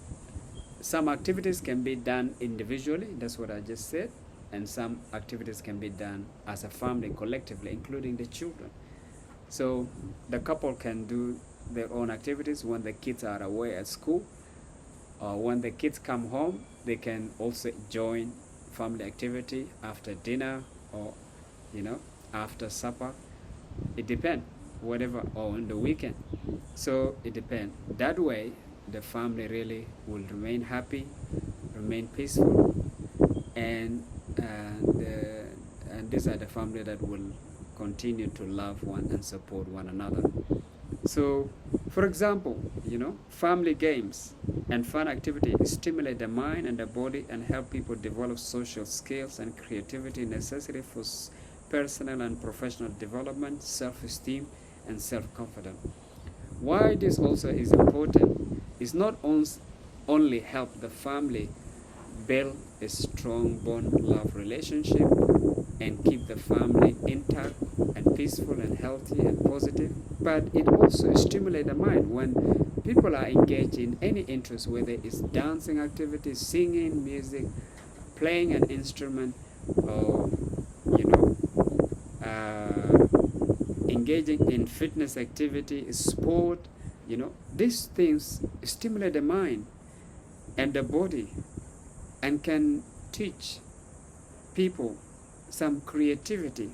some activities can be done individually. That's what I just said, and some activities can be done as a family, collectively, including the children. So the couple can do their own activities when the kids are away at school, or when the kids come home. They can also join family activity after dinner, or after supper. It depends, whatever, or on the weekend. So it depends. That way, the family really will remain happy, remain peaceful, and these are the family that will continue to love one and support one another. So, for example, family games and fun activities stimulate the mind and the body and help people develop social skills and creativity necessary for personal and professional development, self-esteem, and self-confidence. Why this also is important is not only help the family build a strong bond love relationship and keep the family intact and peaceful and healthy and positive, but it also stimulates the mind when people are engaged in any interest, whether it's dancing activities, singing, music, playing an instrument, or engaging in fitness activity, sport. These things stimulate the mind and the body and can teach people some creativity,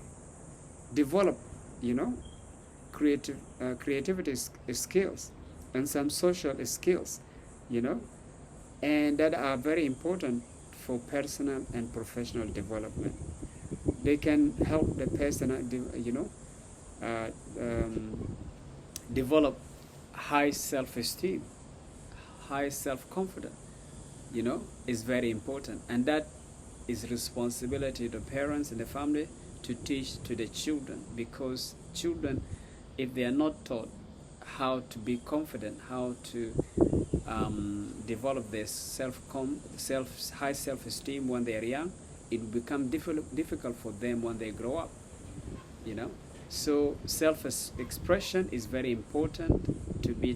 develop, creativity skills and some social skills, and that are very important for personal and professional development. They can help the person, develop high self-esteem, high self-confidence. Is very important, and that is responsibility of the parents and the family to teach to the children, because children, if they are not taught how to be confident, how to develop their high self-esteem when they are young, it will become difficult for them when they grow up. So self-expression is very important to be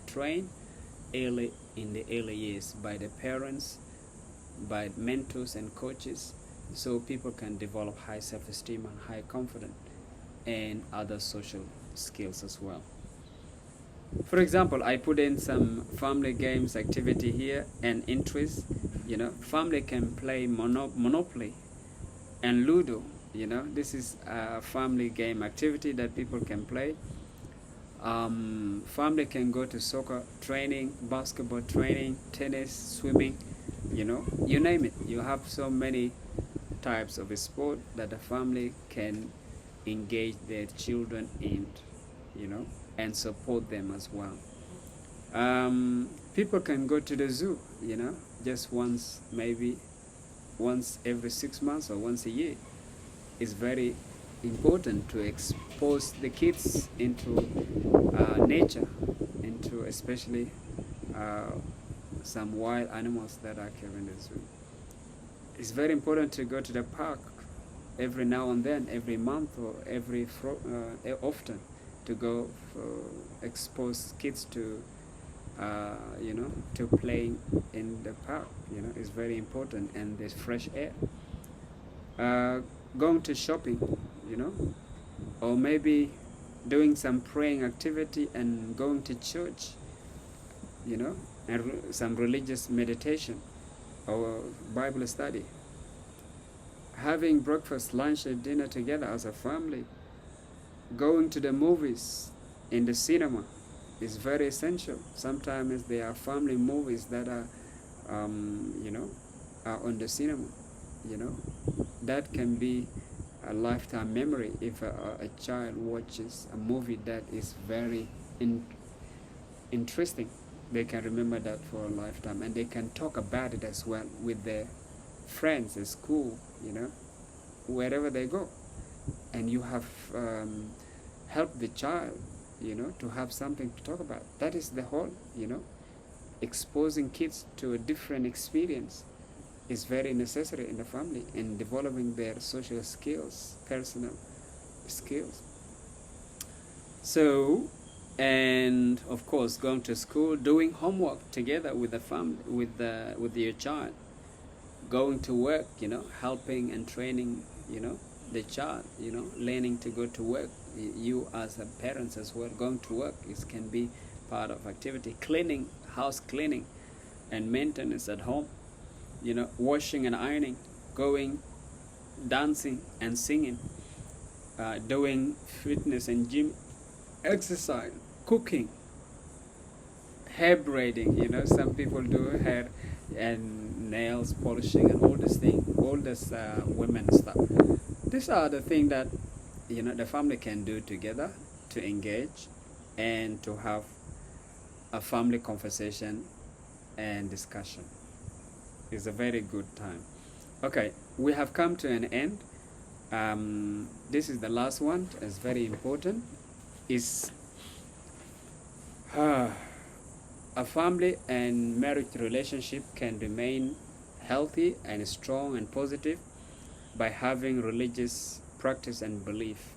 trained early in the early years by the parents, by mentors and coaches, so people can develop high self-esteem and high confidence and other social skills as well. For example, I put in some family games activity here and interest. Family can play Monopoly and Ludo. This is a family game activity that people can play. Family can go to soccer training, basketball training, tennis, swimming, you name it. You have so many types of sport that the family can engage their children in, and support them as well. People can go to the zoo, just maybe once every 6 months or once a year. It's very important to expose the kids into nature, into especially some wild animals that are kept in the zoo. It's very important to go to the park every now and then, every month or often, to go expose kids to to playing in the park. Is very important, and there's fresh air. Going to shopping, or maybe doing some praying activity and going to church, and some religious meditation or Bible study. Having breakfast, lunch, and dinner together as a family. Going to the movies in the cinema is very essential. Sometimes there are family movies that are, are on the cinema. That can be a lifetime memory if a child watches a movie that is very interesting. They can remember that for a lifetime, and they can talk about it as well with their friends at school, wherever they go. And you have help the child, to have something to talk about. That is the whole, exposing kids to a different experience is very necessary in the family in developing their social skills, personal skills. So, and of course, going to school, doing homework together with the family, with your child, going to work, helping and training, the child, learning to go to work. You as a parents as well, going to work, it can be part of activity. Cleaning, house cleaning, and maintenance at home. Washing and ironing, going, dancing and singing, doing fitness and gym exercise, cooking, hair braiding. Some people do hair and nails polishing and all this thing, all this women stuff. These are the things that the family can do together to engage and to have a family conversation and discussion. It's a very good time. Okay, we have come to an end. This is the last one. It's very important. Is a family and marriage relationship can remain healthy and strong and positive by having religious practice and belief.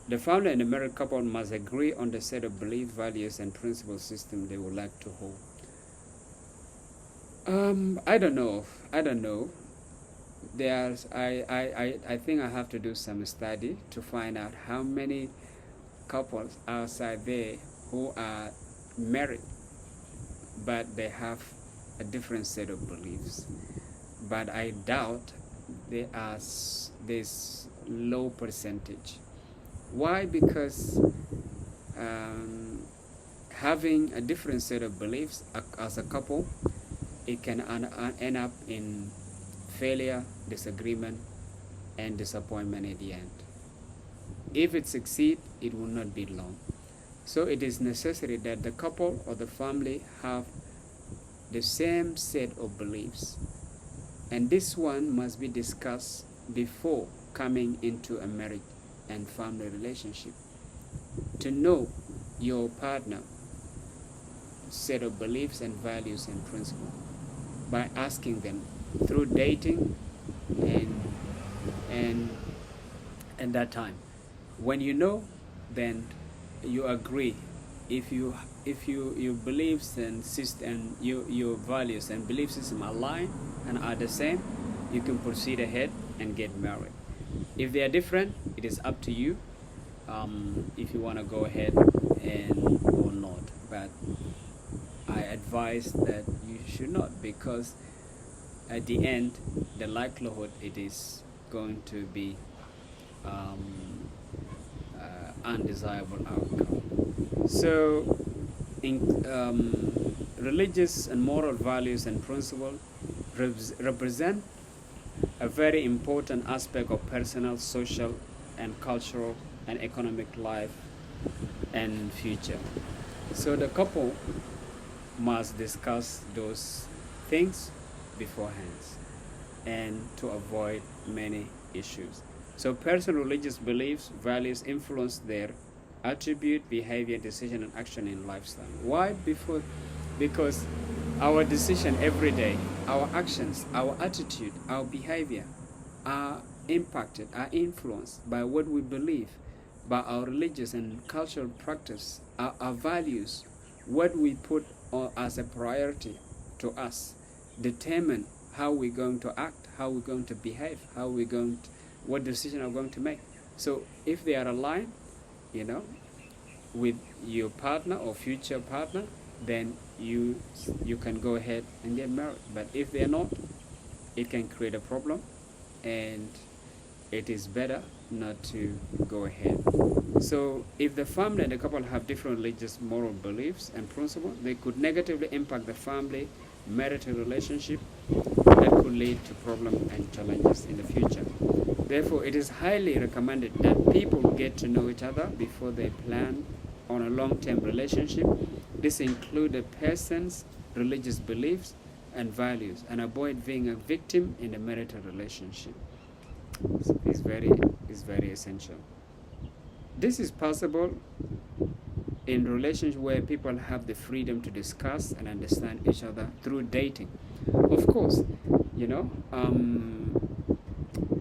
The family and the married couple must agree on the set of belief, values, and principle system they would like to hold. I don't know. I think I have to do some study to find out how many couples outside there who are married, but they have a different set of beliefs. But I doubt there's low percentage. Why? Because having a different set of beliefs as a couple, it can end up in failure, disagreement, and disappointment at the end. If it succeeds, it will not be long. So it is necessary that the couple or the family have the same set of beliefs. And this one must be discussed before coming into a marriage and family relationship. To know your partner set of beliefs and values and principles by asking them through dating and that time. When you know, then you agree. If your beliefs and system, your values and belief system align and are the same, you can proceed ahead and get married. If they are different, it is up to you if you want to go ahead and or not. But I advise that you should not, because at the end, the likelihood it is going to be undesirable outcome. So, religious and moral values and principles represent a very important aspect of personal, social, and cultural and economic life and future. So the couple must discuss those things beforehand and to avoid many issues. So personal religious beliefs, values influence their attribute, behavior, decision, and action in lifestyle. Why? Because our decision every day, our actions, our attitude, our behavior are impacted, are influenced by what we believe, by our religious and cultural practice, our values, what we put as a priority to us, determine how we're going to act, how we're going to behave, what decision are we going to make. So if they are aligned, with your partner or future partner, then you can go ahead and get married. But if they're not, it can create a problem, and it is better not to go ahead. So if the family and the couple have different religious moral beliefs and principles, they could negatively impact the family marital relationship that could lead to problems and challenges in the future. Therefore, it is highly recommended that people get to know each other before they plan on a long-term relationship. This includes a person's religious beliefs and values, and avoid being a victim in a marital relationship. So it's very essential. This is possible in relations where people have the freedom to discuss and understand each other through dating. Of course, you know,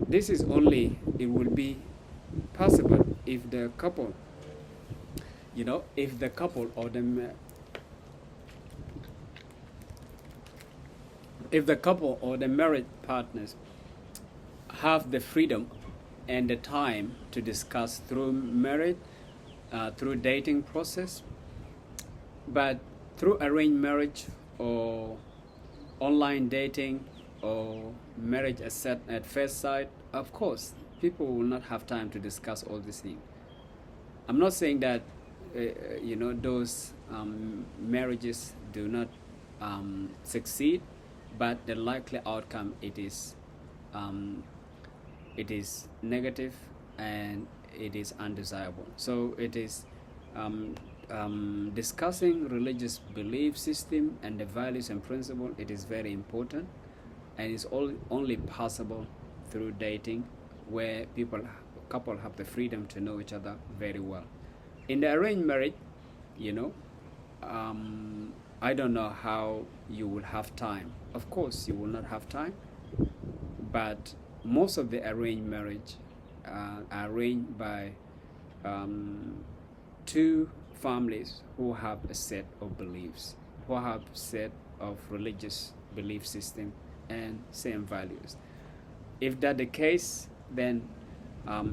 this is only, it will be possible if the couple, if the couple or if the couple or the married partners have the freedom and the time to discuss through marriage, through dating process. But through arranged marriage or online dating or marriage at first sight, of course, people will not have time to discuss all these things. I'm not saying that those marriages do not succeed, but the likely outcome, it is negative and it is undesirable. So it is discussing religious belief system and the values and principles. It is very important, and it's only possible through dating, where couple have the freedom to know each other very well. In the arranged marriage, I don't know how you will have time. Of course, you will not have time, but most of the arranged marriage are arranged by two families who have a set of beliefs, who have a set of religious belief system and same values. If that the case, then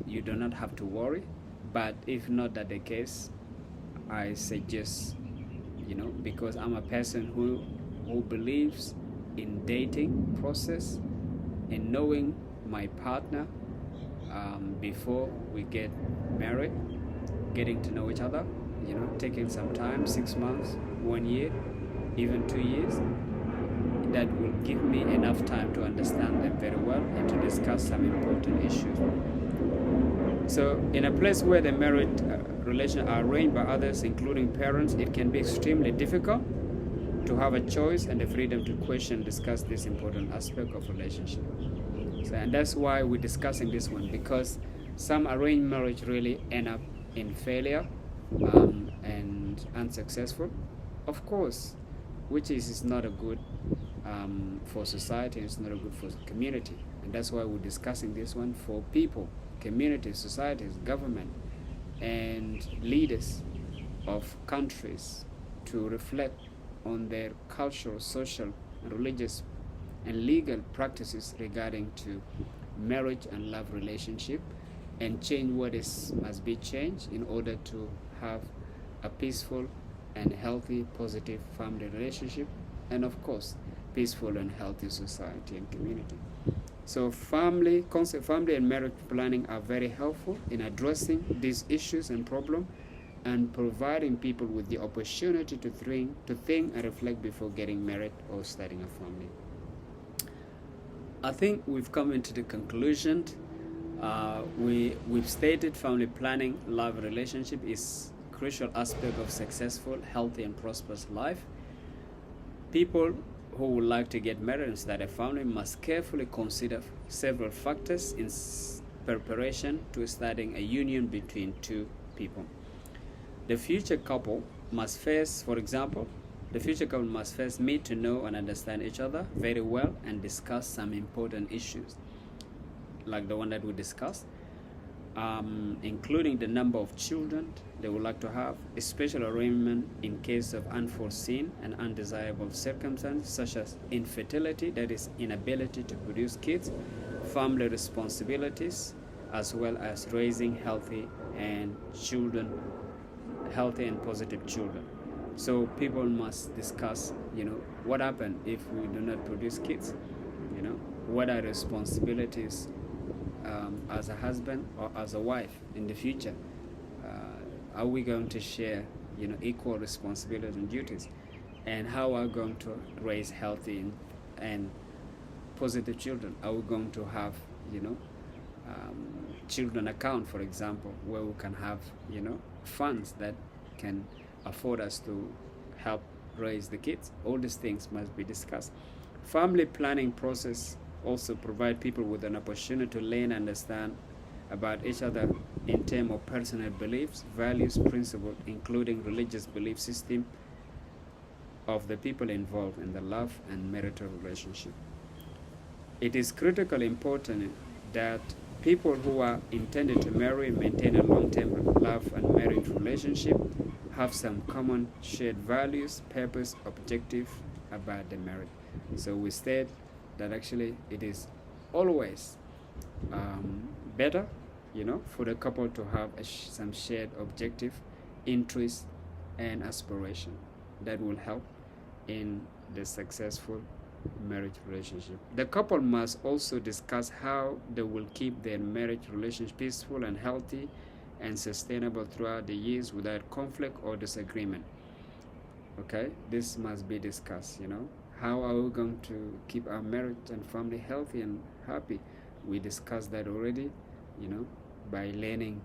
you do not have to worry. But if not that the case, I suggest, because I'm a person who believes in dating process, in knowing my partner before we get married, getting to know each other, taking some time, 6 months, 1 year, even 2 years. That will give me enough time to understand them very well and to discuss some important issues. So in a place where the married relations are arranged by others, including parents, it can be extremely difficult to have a choice and the freedom to question and discuss this important aspect of relationship. So, and that's why we're discussing this one, because some arranged marriage really end up in failure and unsuccessful, of course, which is not a good for society, it's not a good for the community. And that's why we're discussing this one for people, communities, societies, government, and leaders of countries to reflect on their cultural, social, religious, and legal practices regarding to marriage and love relationship, and change what must be changed in order to have a peaceful and healthy, positive family relationship, and of course, peaceful and healthy society and community. So family and marriage planning are very helpful in addressing these issues and problems and providing people with the opportunity to think and reflect before getting married or starting a family. I think we've come into the conclusion. We've stated family planning, love, and relationship is a crucial aspect of successful, healthy, and prosperous life. People who would like to get married and start a family must carefully consider several factors in preparation to starting a union between two people. The future couple must first meet to know and understand each other very well and discuss some important issues, like the one that we discussed, including the number of children they would like to have, a special arrangement in case of unforeseen and undesirable circumstances such as infertility, that is, inability to produce kids, family responsibilities, as well as raising healthy and positive children. So people must discuss, what happens if we do not produce kids? What are responsibilities as a husband or as a wife in the future? Are we going to share, equal responsibilities and duties? And how are we going to raise healthy and positive children? Are we going to have, children account, for example, where we can have, funds that can afford us to help raise the kids? All these things must be discussed. Family planning process also provide people with an opportunity to learn and understand about each other in terms of personal beliefs, values, principles, including religious belief system of the people involved in the love and marital relationship. It is critically important that people who are intended to marry and maintain a long-term love and marriage relationship have some common shared values, purpose, objective about the marriage. So we said that actually it is always better, for the couple to have some shared objective, interest, and aspiration that will help in the successful marriage relationship. The couple must also discuss how they will keep their marriage relationship peaceful and healthy and sustainable throughout the years without conflict or disagreement. Okay, this must be discussed. How are we going to keep our marriage and family healthy and happy? We discussed that already, by learning,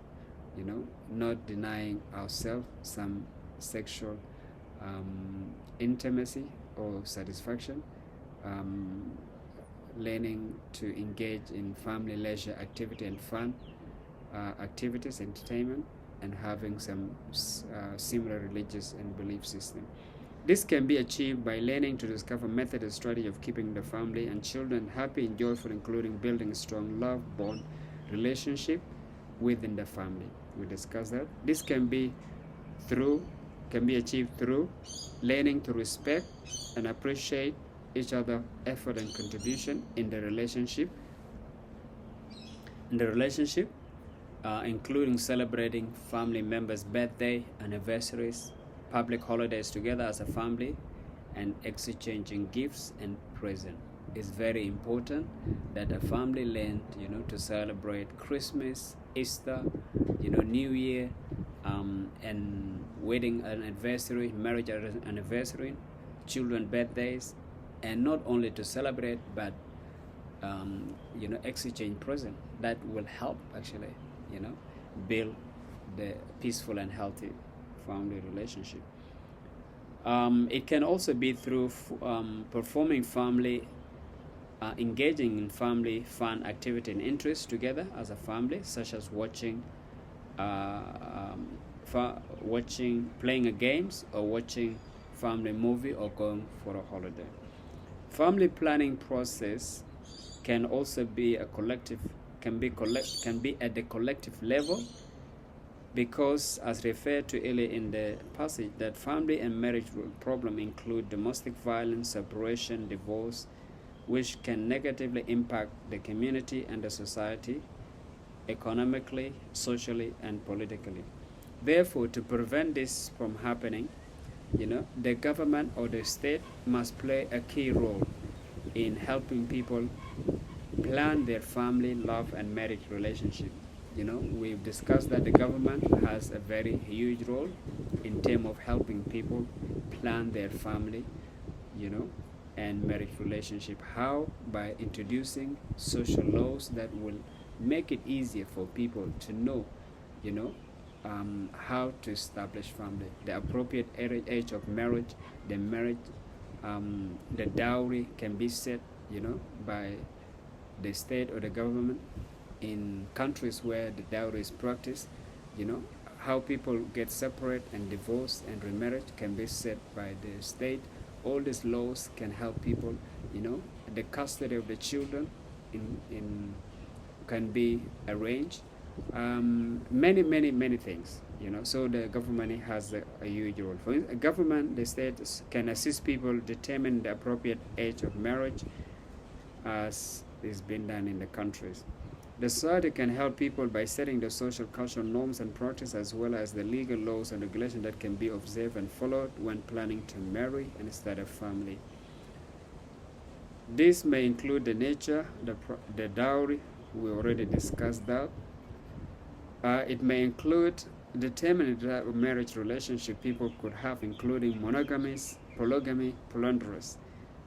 not denying ourselves some sexual intimacy or satisfaction, learning to engage in family leisure activity and fun activities, entertainment, and having some similar religious and belief system. This can be achieved by learning to discover method and strategy of keeping the family and children happy and joyful, including building a strong love bond relationship within the family. We discussed that. This can be achieved through learning to respect and appreciate each other's effort and contribution in the relationship. Including celebrating family members' birthday, anniversaries, public holidays together as a family, and exchanging gifts and presents. It's very important that a family learn, to celebrate Christmas, Easter, New Year, and wedding anniversary, marriage anniversary, children birthdays, and not only to celebrate, but exchange present. That will help actually, build the peaceful and healthy family relationship. It can also be through performing engaging in family fun activity and interests together as a family, such as watching, playing a games, or watching family movie, or going for a holiday. Family planning process can also be at the collective level, because as referred to earlier in the passage, that family and marriage problem include domestic violence, separation, divorce, which can negatively impact the community and the society economically, socially, and politically. Therefore, to prevent this from happening, the government or the state must play a key role in helping people plan their family, love, and marriage relationship. We've discussed that the government has a very huge role in terms of helping people plan their family, and marriage relationship. How? By introducing social laws that will make it easier for people to know, how to establish family, the appropriate age of marriage, the dowry can be set, by the state or the government. In countries where the dowry is practiced, how people get separate and divorced and remarried can be set by the state. All these laws can help people, the custody of the children can be arranged. Many things, so the government has a huge role. For instance, government, the state can assist people determine the appropriate age of marriage, as is being done in the countries. The society can help people by setting the social cultural norms and practice, as well as the legal laws and regulations that can be observed and followed when planning to marry and start a family. This may include the nature, the dowry, we already discussed that. It may include determining the type of marriage relationship people could have, including monogamous, polygamy, polyandrous,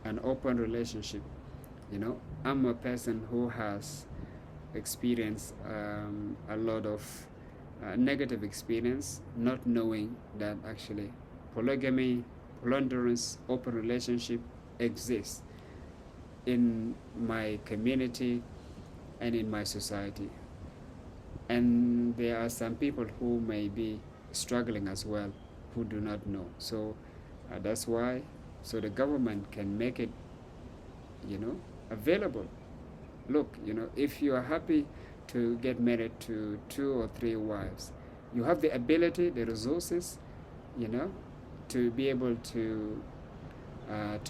and open relationship. I'm a person who has experienced a lot of negative experience, not knowing that actually polygamy, polyandrous, open relationship exists in my community and in my society. and there are some people who may be struggling as well, who do not know. So that's why, so the government can make it, available. Look, if you are happy to get married to 2 or 3 wives, you have the ability, the resources, you know to be able to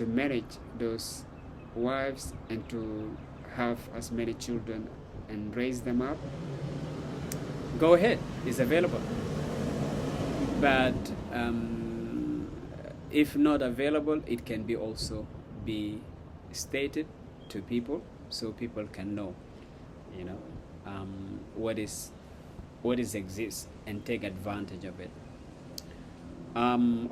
manage those wives and to have as many children and raise them up. Go ahead, it's available. But if not available, it can be also be stated to people, so people can know, you know, what is exists and take advantage of it.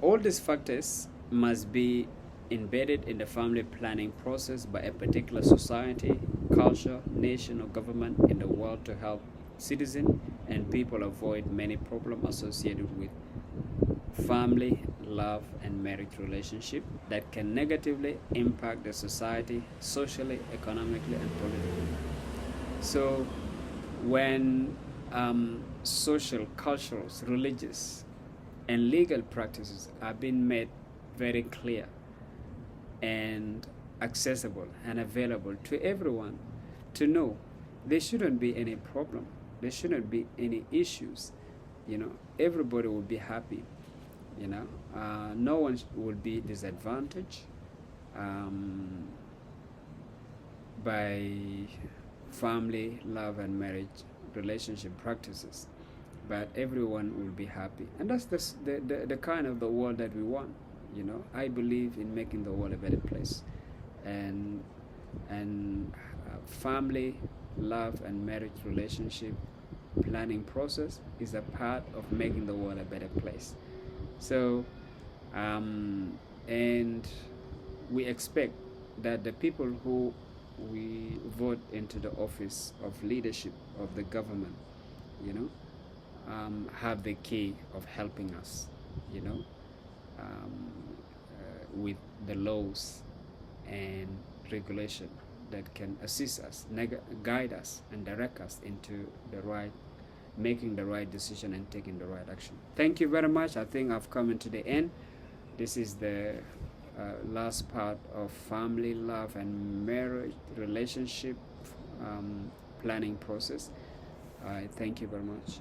All these factors must be embedded in the family planning process by a particular society, culture, nation, or government in the world to help citizens and people avoid many problems associated with family, love, and marriage relationship that can negatively impact the society socially, economically, and politically. So when social, cultural, religious, and legal practices are being made very clear and accessible and available to everyone to know, there shouldn't be any problem. There shouldn't be any issues. Everybody will be happy. No one will be disadvantaged by family, love, and marriage relationship practices, but everyone will be happy, and that's the kind of the world that we want. I believe in making the world a better place, and family, love, and marriage relationship planning process is a part of making the world a better place. So and we expect that the people who we vote into the office of leadership of the government, have the key of helping us, with the laws and regulation that can assist us, guide us, and direct us into making the right decision and taking the right action. Thank you very much. I think I've come into the end. This is the last part of family, love, and marriage relationship planning process. I thank you very much.